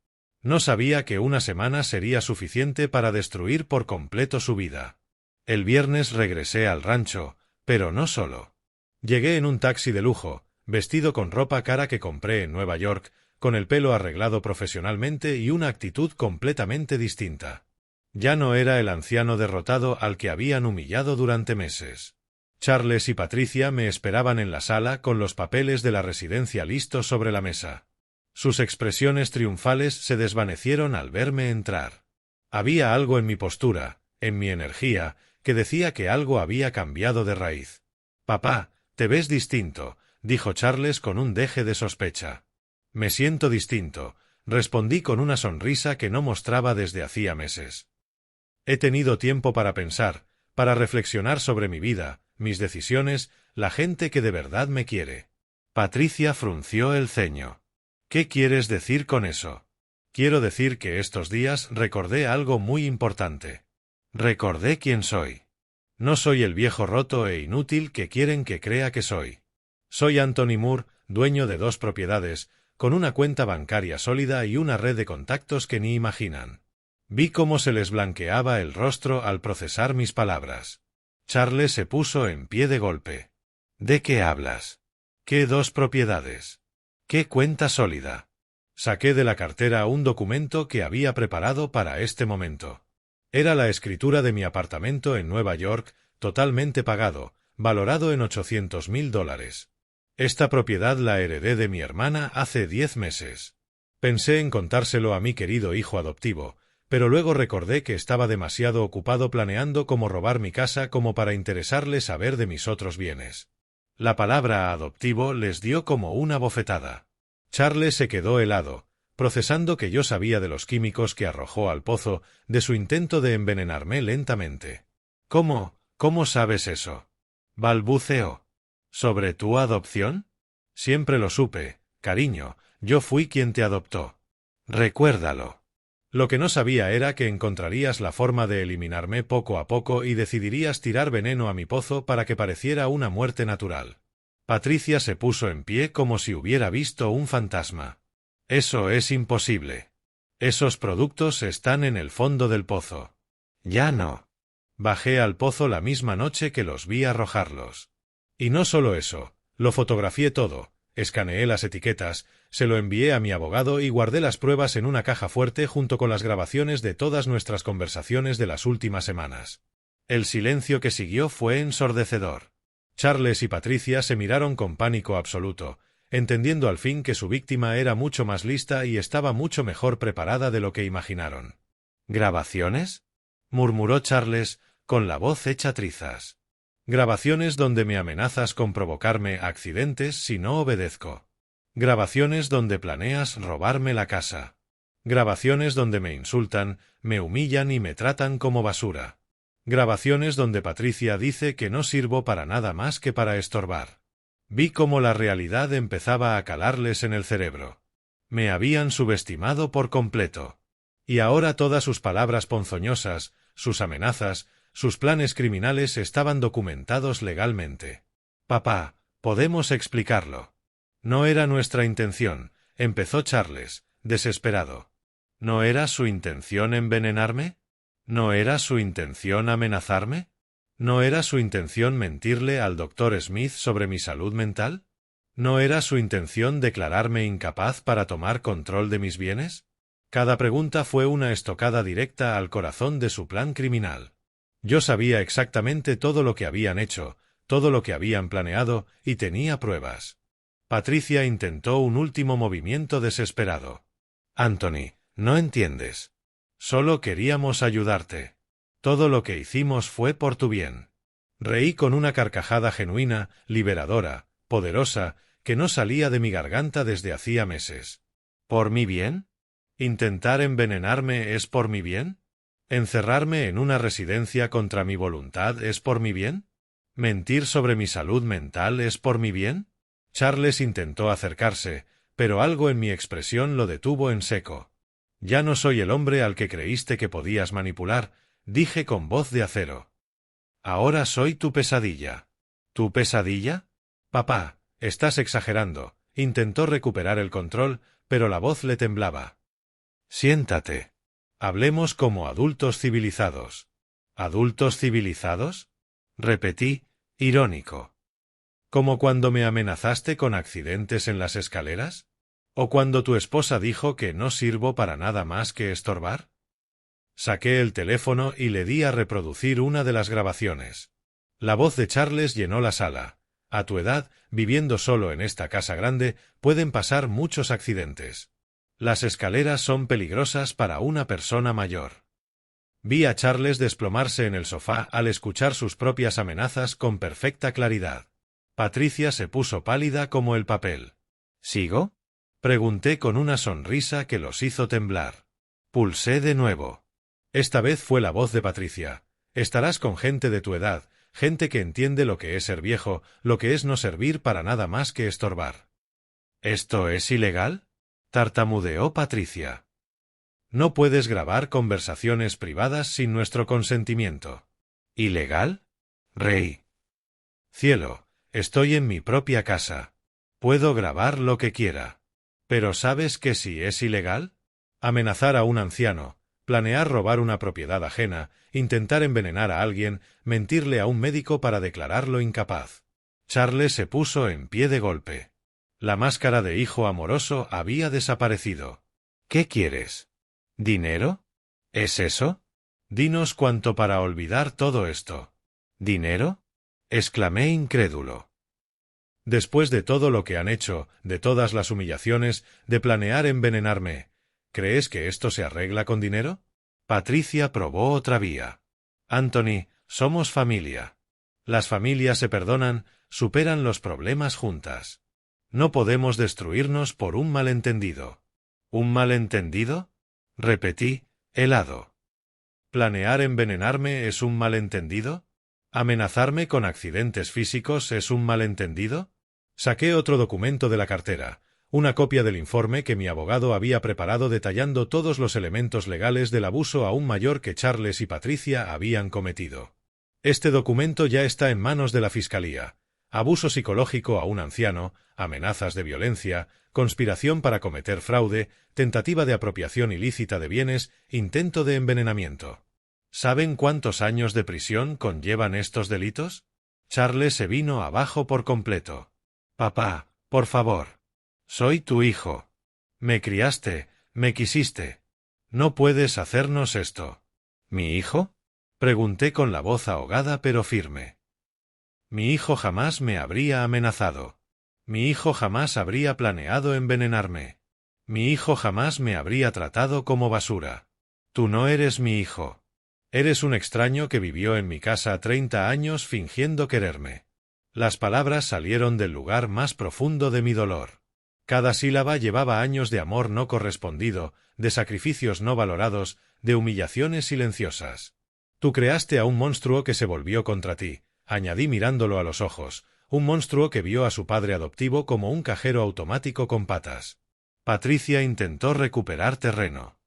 No sabía que una semana sería suficiente para destruir por completo su vida. El viernes regresé al rancho, pero no solo. Llegué en un taxi de lujo, vestido con ropa cara que compré en Nueva York, con el pelo arreglado profesionalmente y una actitud completamente distinta. Ya no era el anciano derrotado al que habían humillado durante meses. Charles y Patricia me esperaban en la sala con los papeles de la residencia listos sobre la mesa. Sus expresiones triunfales se desvanecieron al verme entrar. Había algo en mi postura, en mi energía, que decía que algo había cambiado de raíz. «Papá, te ves distinto, dijo Charles con un deje de sospecha. Me siento distinto, respondí con una sonrisa que no mostraba desde hacía meses. He tenido tiempo para pensar, para reflexionar sobre mi vida, mis decisiones, la gente que de verdad me quiere. Patricia frunció el ceño. ¿Qué quieres decir con eso? Quiero decir que estos días recordé algo muy importante. Recordé quién soy. No soy el viejo roto e inútil que quieren que crea que soy. Soy Anthony Moore, dueño de 2 propiedades, con una cuenta bancaria sólida y una red de contactos que ni imaginan. Vi cómo se les blanqueaba el rostro al procesar mis palabras. Charles se puso en pie de golpe. ¿De qué hablas? ¿Qué 2 propiedades? ¿Qué cuenta sólida? Saqué de la cartera un documento que había preparado para este momento. Era la escritura de mi apartamento en Nueva York, totalmente pagado, valorado en $800,000. Esta propiedad la heredé de mi hermana hace 10 meses. Pensé en contárselo a mi querido hijo adoptivo, pero luego recordé que estaba demasiado ocupado planeando cómo robar mi casa como para interesarle saber de mis otros bienes. La palabra adoptivo les dio como una bofetada. Charles se quedó helado, procesando que yo sabía de los químicos que arrojó al pozo, de su intento de envenenarme lentamente. ¿Cómo sabes eso? Balbuceó. ¿Sobre tu adopción? Siempre lo supe, cariño, yo fui quien te adoptó. Recuérdalo. Lo que no sabía era que encontrarías la forma de eliminarme poco a poco y decidirías tirar veneno a mi pozo para que pareciera una muerte natural. Patricia se puso en pie como si hubiera visto un fantasma. Eso es imposible. Esos productos están en el fondo del pozo. Ya no. Bajé al pozo la misma noche que los vi arrojarlos. Y no solo eso, lo fotografié todo, escaneé las etiquetas, se lo envié a mi abogado y guardé las pruebas en una caja fuerte junto con las grabaciones de todas nuestras conversaciones de las últimas semanas. El silencio que siguió fue ensordecedor. Charles y Patricia se miraron con pánico absoluto, entendiendo al fin que su víctima era mucho más lista y estaba mucho mejor preparada de lo que imaginaron. ¿Grabaciones?, murmuró Charles, con la voz hecha trizas. Grabaciones donde me amenazas con provocarme accidentes si no obedezco. Grabaciones donde planeas robarme la casa. Grabaciones donde me insultan, me humillan y me tratan como basura. Grabaciones donde Patricia dice que no sirvo para nada más que para estorbar. Vi cómo la realidad empezaba a calarles en el cerebro. Me habían subestimado por completo. Y ahora todas sus palabras ponzoñosas, sus amenazas, sus planes criminales estaban documentados legalmente. Papá, podemos explicarlo. No era nuestra intención, empezó Charles, desesperado. ¿No era su intención envenenarme? ¿No era su intención amenazarme? ¿No era su intención mentirle al doctor Smith sobre mi salud mental? ¿No era su intención declararme incapaz para tomar control de mis bienes? Cada pregunta fue una estocada directa al corazón de su plan criminal. Yo sabía exactamente todo lo que habían hecho, todo lo que habían planeado, y tenía pruebas. Patricia intentó un último movimiento desesperado. Anthony, no entiendes. Solo queríamos ayudarte. Todo lo que hicimos fue por tu bien. Reí con una carcajada genuina, liberadora, poderosa, que no salía de mi garganta desde hacía meses. ¿Por mi bien? ¿Intentar envenenarme es por mi bien? ¿Encerrarme en una residencia contra mi voluntad es por mi bien? ¿Mentir sobre mi salud mental es por mi bien? Charles intentó acercarse, pero algo en mi expresión lo detuvo en seco. Ya no soy el hombre al que creíste que podías manipular, dije con voz de acero. Ahora soy tu pesadilla. ¿Tu pesadilla? Papá, estás exagerando. Intentó recuperar el control, pero la voz le temblaba. Siéntate. Hablemos como adultos civilizados. ¿Adultos civilizados? Repetí, irónico. ¿Como cuando me amenazaste con accidentes en las escaleras? ¿O cuando tu esposa dijo que no sirvo para nada más que estorbar? Saqué el teléfono y le di a reproducir una de las grabaciones. La voz de Charles llenó la sala. A tu edad, viviendo solo en esta casa grande, pueden pasar muchos accidentes. Las escaleras son peligrosas para una persona mayor. Vi a Charles desplomarse en el sofá al escuchar sus propias amenazas con perfecta claridad. Patricia se puso pálida como el papel. ¿Sigo? Pregunté con una sonrisa que los hizo temblar. Pulsé de nuevo. Esta vez fue la voz de Patricia. Estarás con gente de tu edad, gente que entiende lo que es ser viejo, lo que es no servir para nada más que estorbar. ¿Esto es ilegal? Tartamudeó Patricia. No puedes grabar conversaciones privadas sin nuestro consentimiento. ¿Ilegal? Reí. Cielo, estoy en mi propia casa. Puedo grabar lo que quiera. ¿Pero sabes que si es ilegal? Amenazar a un anciano, planear robar una propiedad ajena, intentar envenenar a alguien, mentirle a un médico para declararlo incapaz. Charles se puso en pie de golpe. La máscara de hijo amoroso había desaparecido. ¿Qué quieres? ¿Dinero? ¿Es eso? Dinos cuánto para olvidar todo esto. ¿Dinero? Exclamé incrédulo. Después de todo lo que han hecho, de todas las humillaciones, de planear envenenarme, ¿crees que esto se arregla con dinero? Patricia probó otra vía. Anthony, somos familia. Las familias se perdonan, superan los problemas juntas. No podemos destruirnos por un malentendido. ¿Un malentendido? Repetí, helado. ¿Planear envenenarme es un malentendido? ¿Amenazarme con accidentes físicos es un malentendido? Saqué otro documento de la cartera, una copia del informe que mi abogado había preparado detallando todos los elementos legales del abuso aún mayor que Charles y Patricia habían cometido. Este documento ya está en manos de la Fiscalía. Abuso psicológico a un anciano, amenazas de violencia, conspiración para cometer fraude, tentativa de apropiación ilícita de bienes, intento de envenenamiento. ¿Saben cuántos años de prisión conllevan estos delitos? Charles se vino abajo por completo. Papá, por favor. Soy tu hijo. Me criaste, me quisiste. No puedes hacernos esto. ¿Mi hijo? Pregunté con la voz ahogada pero firme. Mi hijo jamás me habría amenazado. Mi hijo jamás habría planeado envenenarme. Mi hijo jamás me habría tratado como basura. Tú no eres mi hijo. Eres un extraño que vivió en mi casa 30 años fingiendo quererme. Las palabras salieron del lugar más profundo de mi dolor. Cada sílaba llevaba años de amor no correspondido, de sacrificios no valorados, de humillaciones silenciosas. Tú creaste a un monstruo que se volvió contra ti, añadí mirándolo a los ojos, un monstruo que vio a su padre adoptivo como un cajero automático con patas. Patricia intentó recuperar terreno.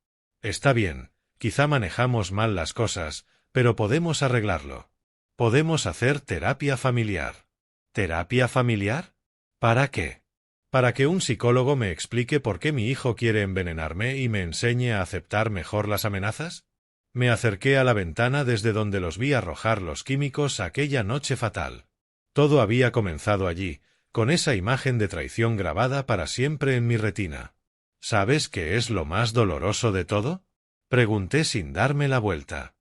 Está bien, quizá manejamos mal las cosas, pero podemos arreglarlo. Podemos hacer terapia familiar. ¿Terapia familiar? ¿Para qué? Para que un psicólogo me explique por qué mi hijo quiere envenenarme y me enseñe a aceptar mejor las amenazas. Me acerqué a la ventana desde donde los vi arrojar los químicos aquella noche fatal. Todo había comenzado allí, con esa imagen de traición grabada para siempre en mi retina. ¿Sabes qué es lo más doloroso de todo? Pregunté sin darme la vuelta.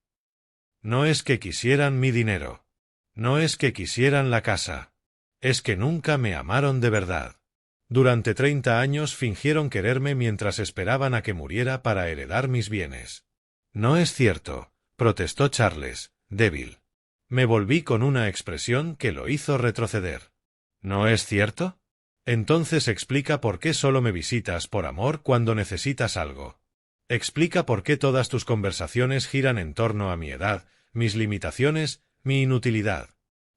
No es que quisieran mi dinero. No es que quisieran la casa. Es que nunca me amaron de verdad. Durante 30 años fingieron quererme mientras esperaban a que muriera para heredar mis bienes. No es cierto, protestó Charles, débil. Me volví con una expresión que lo hizo retroceder. ¿No es cierto? Entonces explica por qué solo me visitas por amor cuando necesitas algo. Explica por qué todas tus conversaciones giran en torno a mi edad, mis limitaciones, mi inutilidad.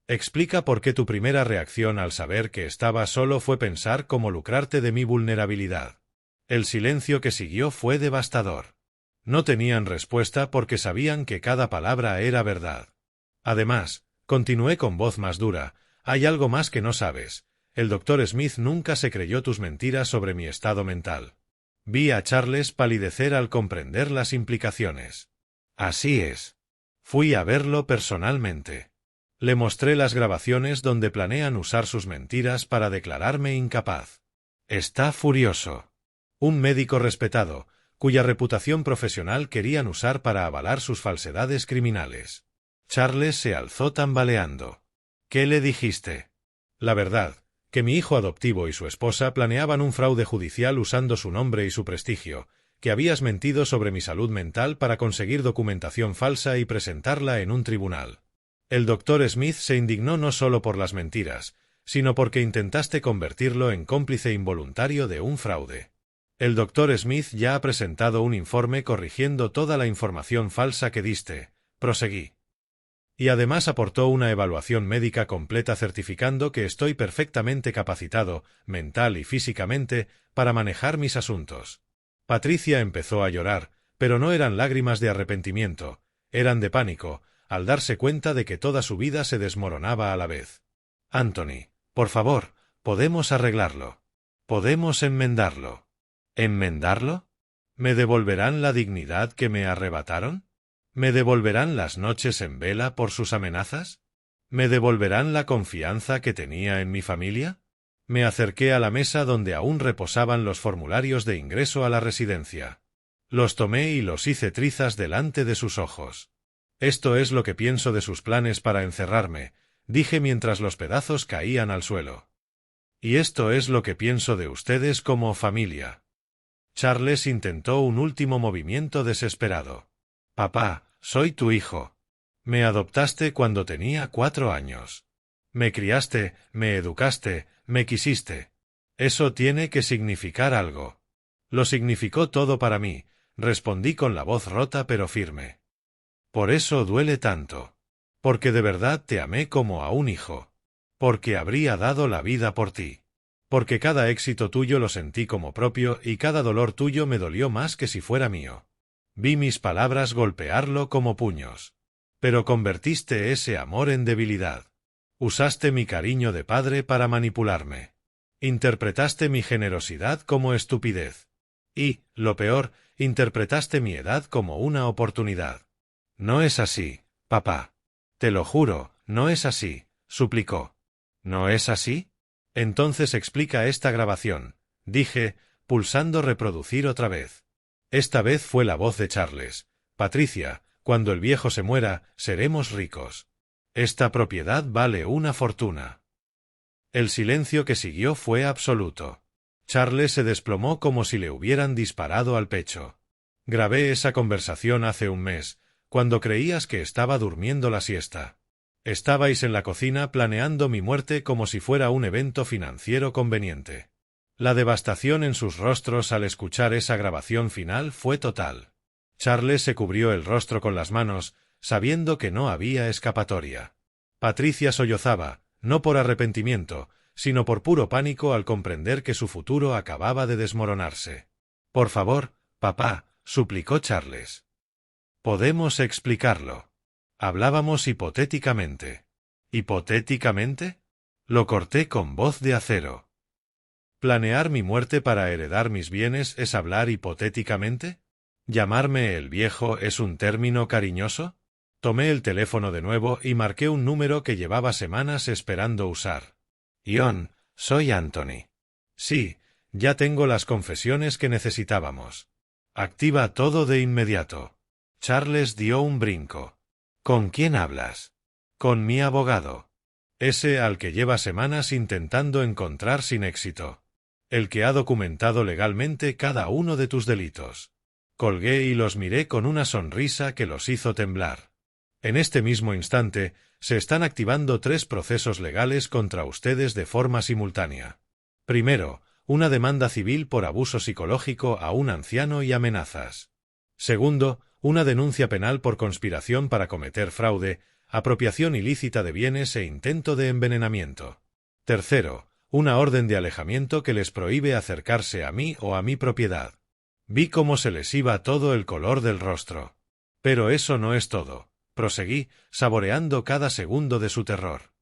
Explica por qué tu primera reacción al saber que estaba solo fue pensar cómo lucrarte de mi vulnerabilidad. El silencio que siguió fue devastador. No tenían respuesta porque sabían que cada palabra era verdad. Además, continué con voz más dura, hay algo más que no sabes. El Dr. Smith nunca se creyó tus mentiras sobre mi estado mental. Vi a Charles palidecer al comprender las implicaciones. Así es. Fui a verlo personalmente. Le mostré las grabaciones donde planean usar sus mentiras para declararme incapaz. Está furioso. Un médico respetado, cuya reputación profesional querían usar para avalar sus falsedades criminales. Charles se alzó tambaleando. ¿Qué le dijiste? La verdad, que mi hijo adoptivo y su esposa planeaban un fraude judicial usando su nombre y su prestigio, que habías mentido sobre mi salud mental para conseguir documentación falsa y presentarla en un tribunal. El Dr. Smith se indignó no solo por las mentiras, sino porque intentaste convertirlo en cómplice involuntario de un fraude. El doctor Smith ya ha presentado un informe corrigiendo toda la información falsa que diste, proseguí. Y además aportó una evaluación médica completa certificando que estoy perfectamente capacitado, mental y físicamente, para manejar mis asuntos. Patricia empezó a llorar, pero no eran lágrimas de arrepentimiento, eran de pánico, al darse cuenta de que toda su vida se desmoronaba a la vez. Anthony, por favor, podemos arreglarlo. Podemos enmendarlo. ¿Enmendarlo? ¿Me devolverán la dignidad que me arrebataron? ¿Me devolverán las noches en vela por sus amenazas? ¿Me devolverán la confianza que tenía en mi familia? Me acerqué a la mesa donde aún reposaban los formularios de ingreso a la residencia. Los tomé y los hice trizas delante de sus ojos. Esto es lo que pienso de sus planes para encerrarme, dije mientras los pedazos caían al suelo. Y esto es lo que pienso de ustedes como familia. Charles intentó un último movimiento desesperado. Papá, soy tu hijo. Me adoptaste cuando tenía 4 años. Me criaste, me educaste, me quisiste. Eso tiene que significar algo. Lo significó todo para mí, respondí con la voz rota pero firme. Por eso duele tanto. Porque de verdad te amé como a un hijo. Porque habría dado la vida por ti. Porque cada éxito tuyo lo sentí como propio y cada dolor tuyo me dolió más que si fuera mío. Vi mis palabras golpearlo como puños. Pero convertiste ese amor en debilidad. Usaste mi cariño de padre para manipularme. Interpretaste mi generosidad como estupidez. Y, lo peor, interpretaste mi edad como una oportunidad. No es así, papá. Te lo juro, no es así, suplicó. ¿No es así? Entonces explica esta grabación, dije, pulsando reproducir otra vez. Esta vez fue la voz de Charles. Patricia, cuando el viejo se muera, seremos ricos. Esta propiedad vale una fortuna. El silencio que siguió fue absoluto. Charles se desplomó como si le hubieran disparado al pecho. Grabé esa conversación hace un mes, cuando creías que estaba durmiendo la siesta. Estabais en la cocina planeando mi muerte como si fuera un evento financiero conveniente. La devastación en sus rostros al escuchar esa grabación final fue total. Charles se cubrió el rostro con las manos, sabiendo que no había escapatoria. Patricia sollozaba, no por arrepentimiento, sino por puro pánico al comprender que su futuro acababa de desmoronarse. Por favor, papá, suplicó Charles. Podemos explicarlo. Hablábamos hipotéticamente. ¿Hipotéticamente? Lo corté con voz de acero. ¿Planear mi muerte para heredar mis bienes es hablar hipotéticamente? ¿Llamarme el viejo es un término cariñoso? Tomé el teléfono de nuevo y marqué un número que llevaba semanas esperando usar. Ion, soy Anthony. Sí, ya tengo las confesiones que necesitábamos. Activa todo de inmediato. Charles dio un brinco. ¿Con quién hablas? Con mi abogado. Ese al que lleva semanas intentando encontrar sin éxito. El que ha documentado legalmente cada uno de tus delitos. Colgué y los miré con una sonrisa que los hizo temblar. En este mismo instante, se están activando 3 procesos legales contra ustedes de forma simultánea. Primero, una demanda civil por abuso psicológico a un anciano y amenazas. Segundo, una denuncia penal por conspiración para cometer fraude, apropiación ilícita de bienes e intento de envenenamiento. Tercero, una orden de alejamiento que les prohíbe acercarse a mí o a mi propiedad. Vi cómo se les iba todo el color del rostro. Pero eso no es todo, proseguí, saboreando cada segundo de su terror.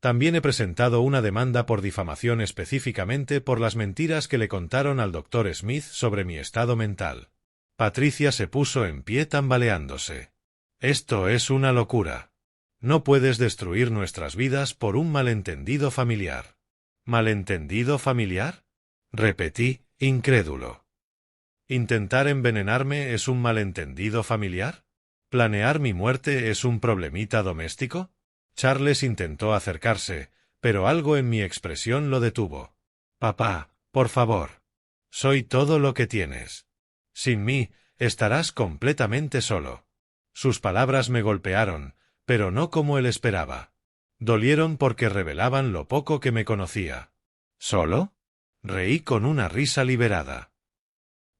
También he presentado una demanda por difamación específicamente por las mentiras que le contaron al doctor Smith sobre mi estado mental. Patricia se puso en pie tambaleándose. Esto es una locura. No puedes destruir nuestras vidas por un malentendido familiar. ¿Malentendido familiar? Repetí, incrédulo. ¿Intentar envenenarme es un malentendido familiar? ¿Planear mi muerte es un problemita doméstico? Charles intentó acercarse, pero algo en mi expresión lo detuvo. Papá, por favor. Soy todo lo que tienes. Sin mí, estarás completamente solo. Sus palabras me golpearon, pero no como él esperaba. Dolieron porque revelaban lo poco que me conocía. ¿Solo? Reí con una risa liberada.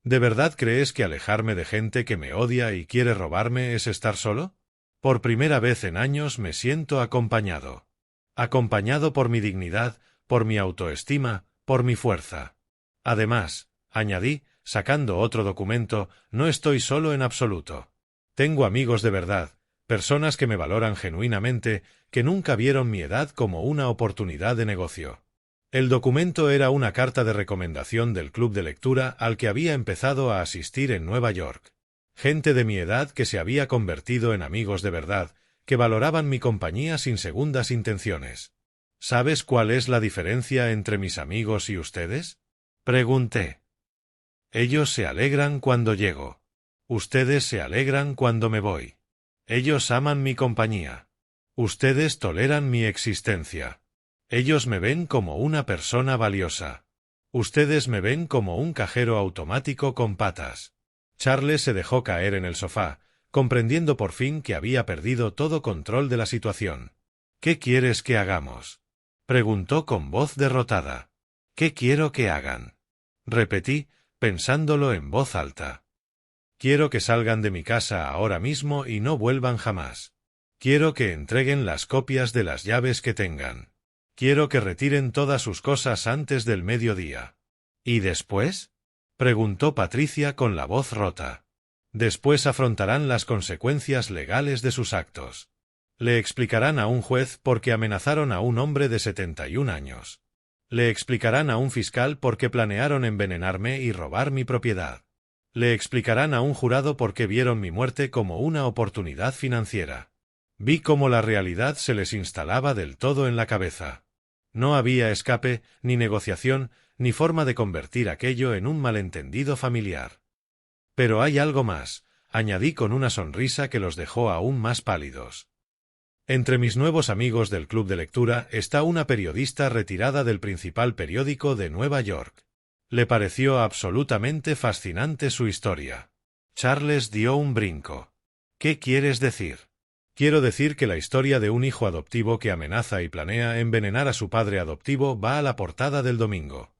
¿De verdad crees que alejarme de gente que me odia y quiere robarme es estar solo? Por primera vez en años me siento acompañado. Acompañado por mi dignidad, por mi autoestima, por mi fuerza. Además, añadí, sacando otro documento, no estoy solo en absoluto. Tengo amigos de verdad, personas que me valoran genuinamente, que nunca vieron mi edad como una oportunidad de negocio. El documento era una carta de recomendación del club de lectura al que había empezado a asistir en Nueva York. Gente de mi edad que se había convertido en amigos de verdad, que valoraban mi compañía sin segundas intenciones. ¿Sabes cuál es la diferencia entre mis amigos y ustedes? Pregunté. Ellos se alegran cuando llego. Ustedes se alegran cuando me voy. Ellos aman mi compañía. Ustedes toleran mi existencia. Ellos me ven como una persona valiosa. Ustedes me ven como un cajero automático con patas. Charles se dejó caer en el sofá, comprendiendo por fin que había perdido todo control de la situación. ¿Qué quieres que hagamos? Preguntó con voz derrotada. ¿Qué quiero que hagan? Repetí, pensándolo en voz alta. Quiero que salgan de mi casa ahora mismo y no vuelvan jamás. Quiero que entreguen las copias de las llaves que tengan. Quiero que retiren todas sus cosas antes del mediodía. ¿Y después? Preguntó Patricia con la voz rota. Después afrontarán las consecuencias legales de sus actos. Le explicarán a un juez por qué amenazaron a un hombre de 71 años. Le explicarán a un fiscal por qué planearon envenenarme y robar mi propiedad. Le explicarán a un jurado por qué vieron mi muerte como una oportunidad financiera. Vi cómo la realidad se les instalaba del todo en la cabeza. No había escape, ni negociación, ni forma de convertir aquello en un malentendido familiar. Pero hay algo más, añadí con una sonrisa que los dejó aún más pálidos. Entre mis nuevos amigos del club de lectura está una periodista retirada del principal periódico de Nueva York. Le pareció absolutamente fascinante su historia. Charles dio un brinco. ¿Qué quieres decir? Quiero decir que la historia de un hijo adoptivo que amenaza y planea envenenar a su padre adoptivo va a la portada del domingo.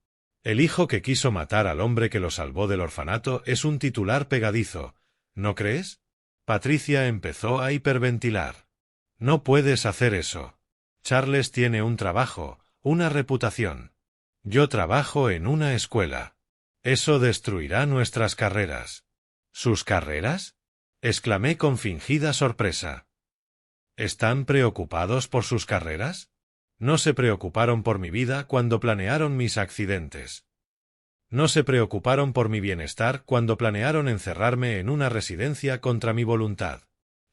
El hijo que quiso matar al hombre que lo salvó del orfanato es un titular pegadizo, ¿no crees? Patricia empezó a hiperventilar. No puedes hacer eso. Charles tiene un trabajo, una reputación. Yo trabajo en una escuela. Eso destruirá nuestras carreras. ¿Sus carreras? Exclamé con fingida sorpresa. ¿Están preocupados por sus carreras? No se preocuparon por mi vida cuando planearon mis accidentes. No se preocuparon por mi bienestar cuando planearon encerrarme en una residencia contra mi voluntad.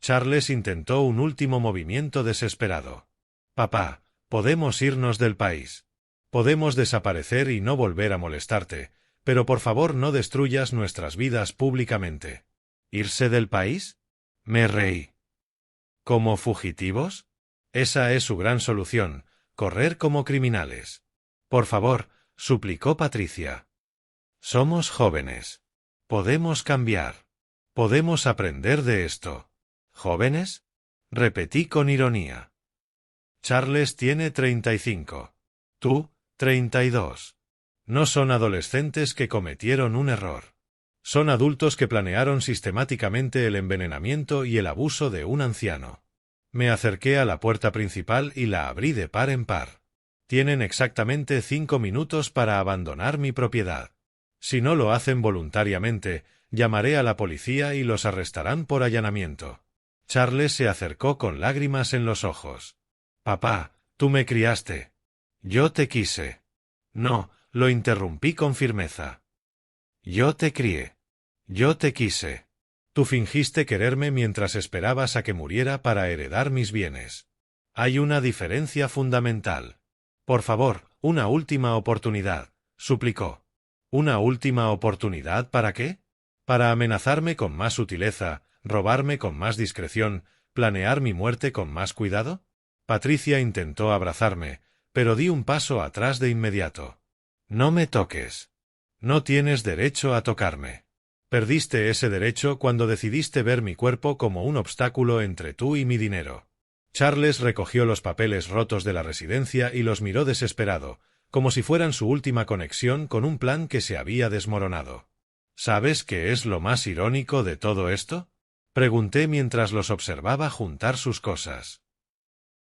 Charles intentó un último movimiento desesperado. Papá, podemos irnos del país. Podemos desaparecer y no volver a molestarte, pero por favor no destruyas nuestras vidas públicamente. ¿Irse del país? Me reí. ¿Como fugitivos? Esa es su gran solución, correr como criminales. Por favor, suplicó Patricia. Somos jóvenes. Podemos cambiar. Podemos aprender de esto. ¿Jóvenes? Repetí con ironía. Charles tiene 35. Tú, 32. No son adolescentes que cometieron un error. Son adultos que planearon sistemáticamente el envenenamiento y el abuso de un anciano. Me acerqué a la puerta principal y la abrí de par en par. Tienen exactamente 5 minutos para abandonar mi propiedad. Si no lo hacen voluntariamente, llamaré a la policía y los arrestarán por allanamiento. Charles se acercó con lágrimas en los ojos. Papá, tú me criaste. Yo te quise. No, lo interrumpí con firmeza. Yo te crié. Yo te quise. Tú fingiste quererme mientras esperabas a que muriera para heredar mis bienes. Hay una diferencia fundamental. Por favor, una última oportunidad, suplicó. ¿Una última oportunidad para qué? Para amenazarme con más sutileza, robarme con más discreción, planear mi muerte con más cuidado. Patricia intentó abrazarme, pero di un paso atrás de inmediato. No me toques. No tienes derecho a tocarme. Perdiste ese derecho cuando decidiste ver mi cuerpo como un obstáculo entre tú y mi dinero. Charles recogió los papeles rotos de la residencia y los miró desesperado, como si fueran su última conexión con un plan que se había desmoronado. ¿Sabes qué es lo más irónico de todo esto? Pregunté mientras los observaba juntar sus cosas.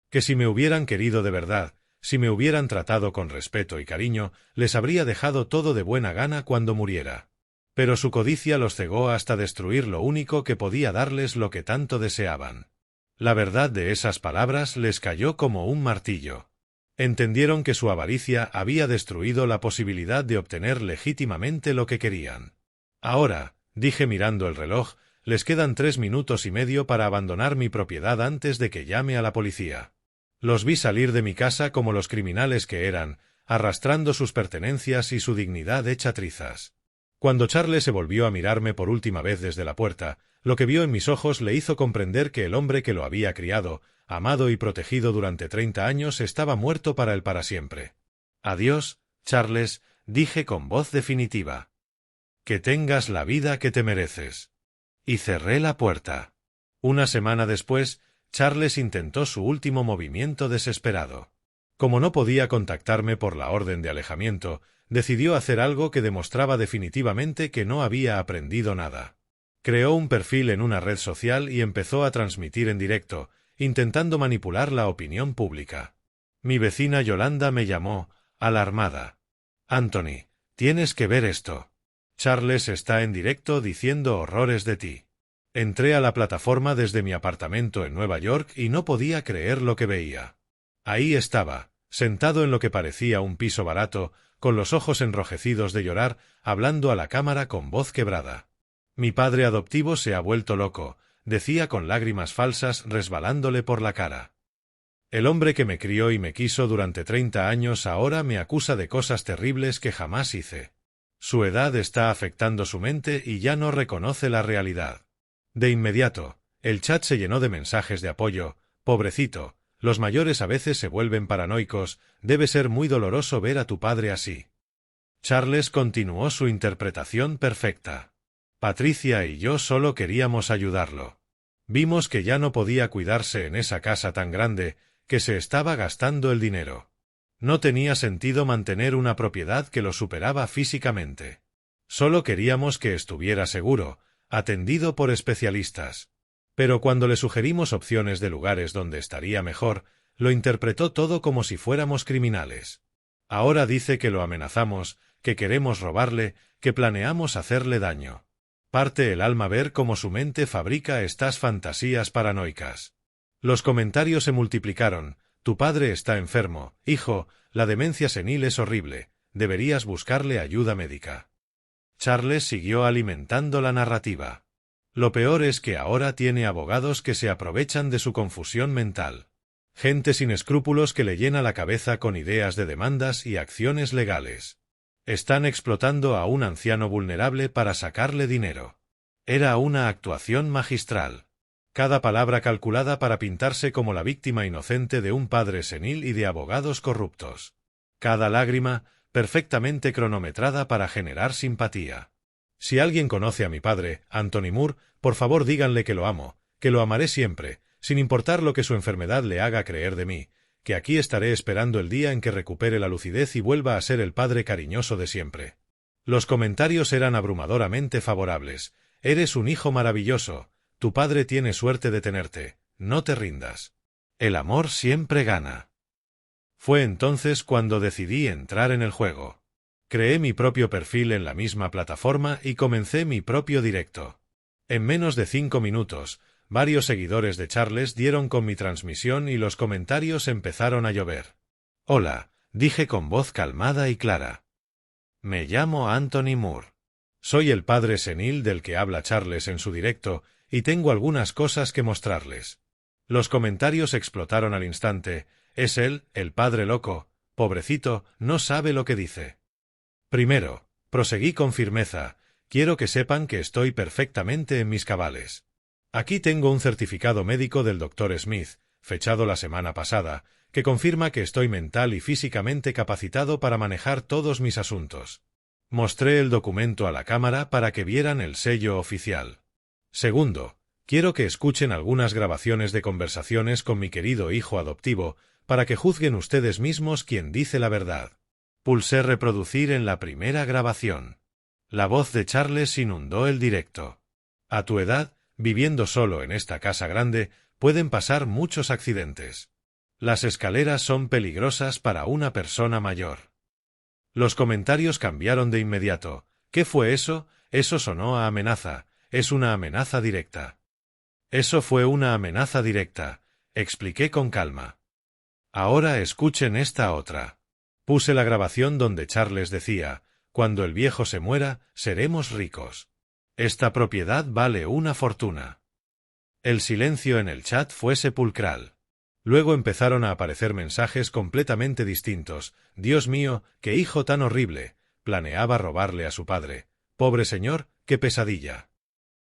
Que si me hubieran querido de verdad, si me hubieran tratado con respeto y cariño, les habría dejado todo de buena gana cuando muriera. Pero su codicia los cegó hasta destruir lo único que podía darles lo que tanto deseaban. La verdad de esas palabras les cayó como un martillo. Entendieron que su avaricia había destruido la posibilidad de obtener legítimamente lo que querían. Ahora, dije mirando el reloj, les quedan 3 minutos y medio para abandonar mi propiedad antes de que llame a la policía. Los vi salir de mi casa como los criminales que eran, arrastrando sus pertenencias y su dignidad hecha trizas. Cuando Charles se volvió a mirarme por última vez desde la puerta, lo que vio en mis ojos le hizo comprender que el hombre que lo había criado, amado y protegido durante 30 años estaba muerto para él para siempre. Adiós, Charles, dije con voz definitiva. Que tengas la vida que te mereces. Y cerré la puerta. Una semana después, Charles intentó su último movimiento desesperado. Como no podía contactarme por la orden de alejamiento, decidió hacer algo que demostraba definitivamente que no había aprendido nada. Creó un perfil en una red social y empezó a transmitir en directo, intentando manipular la opinión pública. Mi vecina Yolanda me llamó, alarmada. Anthony, tienes que ver esto. Charles está en directo diciendo horrores de ti. Entré a la plataforma desde mi apartamento en Nueva York y no podía creer lo que veía. Ahí estaba, sentado en lo que parecía un piso barato, con los ojos enrojecidos de llorar, hablando a la cámara con voz quebrada. Mi padre adoptivo se ha vuelto loco, decía con lágrimas falsas resbalándole por la cara. El hombre que me crió y me quiso durante 30 años ahora me acusa de cosas terribles que jamás hice. Su edad está afectando su mente y ya no reconoce la realidad. De inmediato, el chat se llenó de mensajes de apoyo. Pobrecito, los mayores a veces se vuelven paranoicos, debe ser muy doloroso ver a tu padre así. Charles continuó su interpretación perfecta. Patricia y yo solo queríamos ayudarlo. Vimos que ya no podía cuidarse en esa casa tan grande, que se estaba gastando el dinero. No tenía sentido mantener una propiedad que lo superaba físicamente. Solo queríamos que estuviera seguro, atendido por especialistas. Pero cuando le sugerimos opciones de lugares donde estaría mejor, lo interpretó todo como si fuéramos criminales. Ahora dice que lo amenazamos, que queremos robarle, que planeamos hacerle daño. Parte el alma ver cómo su mente fabrica estas fantasías paranoicas. Los comentarios se multiplicaron. Tu padre está enfermo, hijo, la demencia senil es horrible, deberías buscarle ayuda médica. Charles siguió alimentando la narrativa. Lo peor es que ahora tiene abogados que se aprovechan de su confusión mental. Gente sin escrúpulos que le llena la cabeza con ideas de demandas y acciones legales. Están explotando a un anciano vulnerable para sacarle dinero. Era una actuación magistral. Cada palabra calculada para pintarse como la víctima inocente de un padre senil y de abogados corruptos. Cada lágrima, perfectamente cronometrada para generar simpatía. Si alguien conoce a mi padre, Anthony Moore, por favor díganle que lo amo, que lo amaré siempre, sin importar lo que su enfermedad le haga creer de mí, que aquí estaré esperando el día en que recupere la lucidez y vuelva a ser el padre cariñoso de siempre. Los comentarios eran abrumadoramente favorables. Eres un hijo maravilloso. Tu padre tiene suerte de tenerte, no te rindas. El amor siempre gana. Fue entonces cuando decidí entrar en el juego. Creé mi propio perfil en la misma plataforma y comencé mi propio directo. En menos de 5 minutos, varios seguidores de Charles dieron con mi transmisión y los comentarios empezaron a llover. Hola, dije con voz calmada y clara. Me llamo Anthony Moore. Soy el padre senil del que habla Charles en su directo, y tengo algunas cosas que mostrarles. Los comentarios explotaron al instante. Es él, el padre loco. Pobrecito, no sabe lo que dice. Primero, proseguí con firmeza, quiero que sepan que estoy perfectamente en mis cabales. Aquí tengo un certificado médico del Dr. Smith, fechado la semana pasada, que confirma que estoy mental y físicamente capacitado para manejar todos mis asuntos. Mostré el documento a la cámara para que vieran el sello oficial. Segundo, Quiero que escuchen algunas grabaciones de conversaciones con mi querido hijo adoptivo, para que juzguen ustedes mismos quién dice la verdad. Pulsé reproducir en la primera grabación. La voz de Charles inundó el directo. A tu edad, viviendo solo en esta casa grande, pueden pasar muchos accidentes. Las escaleras son peligrosas para una persona mayor. Los comentarios cambiaron de inmediato. ¿Qué fue eso? Eso sonó a amenaza. Es una amenaza directa. Eso fue una amenaza directa, expliqué con calma. Ahora escuchen esta otra. Puse la grabación donde Charles decía, cuando el viejo se muera, seremos ricos. Esta propiedad vale una fortuna. El silencio en el chat fue sepulcral. Luego empezaron a aparecer mensajes completamente distintos. Dios mío, qué hijo tan horrible. Planeaba robarle a su padre. Pobre señor, qué pesadilla.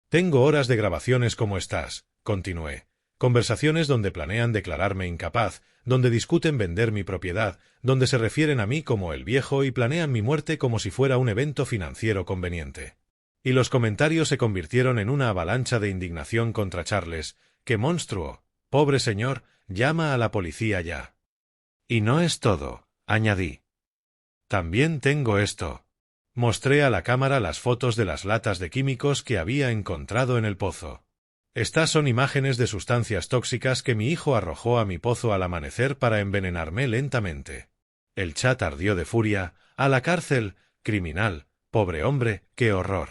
Tengo horas de grabaciones como estas, continué. Conversaciones donde planean declararme incapaz, donde discuten vender mi propiedad, donde se refieren a mí como el viejo y planean mi muerte como si fuera un evento financiero conveniente. Y los comentarios se convirtieron en una avalancha de indignación contra Charles. ¡Qué monstruo! Pobre señor, llama a la policía ya. Y no es todo, añadí. También tengo esto. Mostré a la cámara las fotos de las latas de químicos que había encontrado en el pozo. Estas son imágenes de sustancias tóxicas que mi hijo arrojó a mi pozo al amanecer para envenenarme lentamente. El chat ardió de furia. A la cárcel, criminal, pobre hombre, qué horror.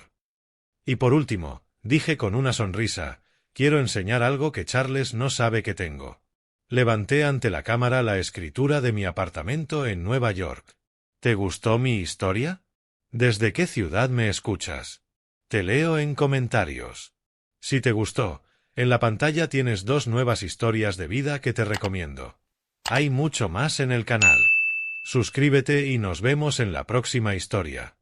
Y por último, dije con una sonrisa, quiero enseñar algo que Charles no sabe que tengo. Levanté ante la cámara la escritura de mi apartamento en Nueva York. ¿Te gustó mi historia? ¿Desde qué ciudad me escuchas? Te leo en comentarios. Si te gustó, en la pantalla tienes 2 nuevas historias de vida que te recomiendo. Hay mucho más en el canal. Suscríbete y nos vemos en la próxima historia.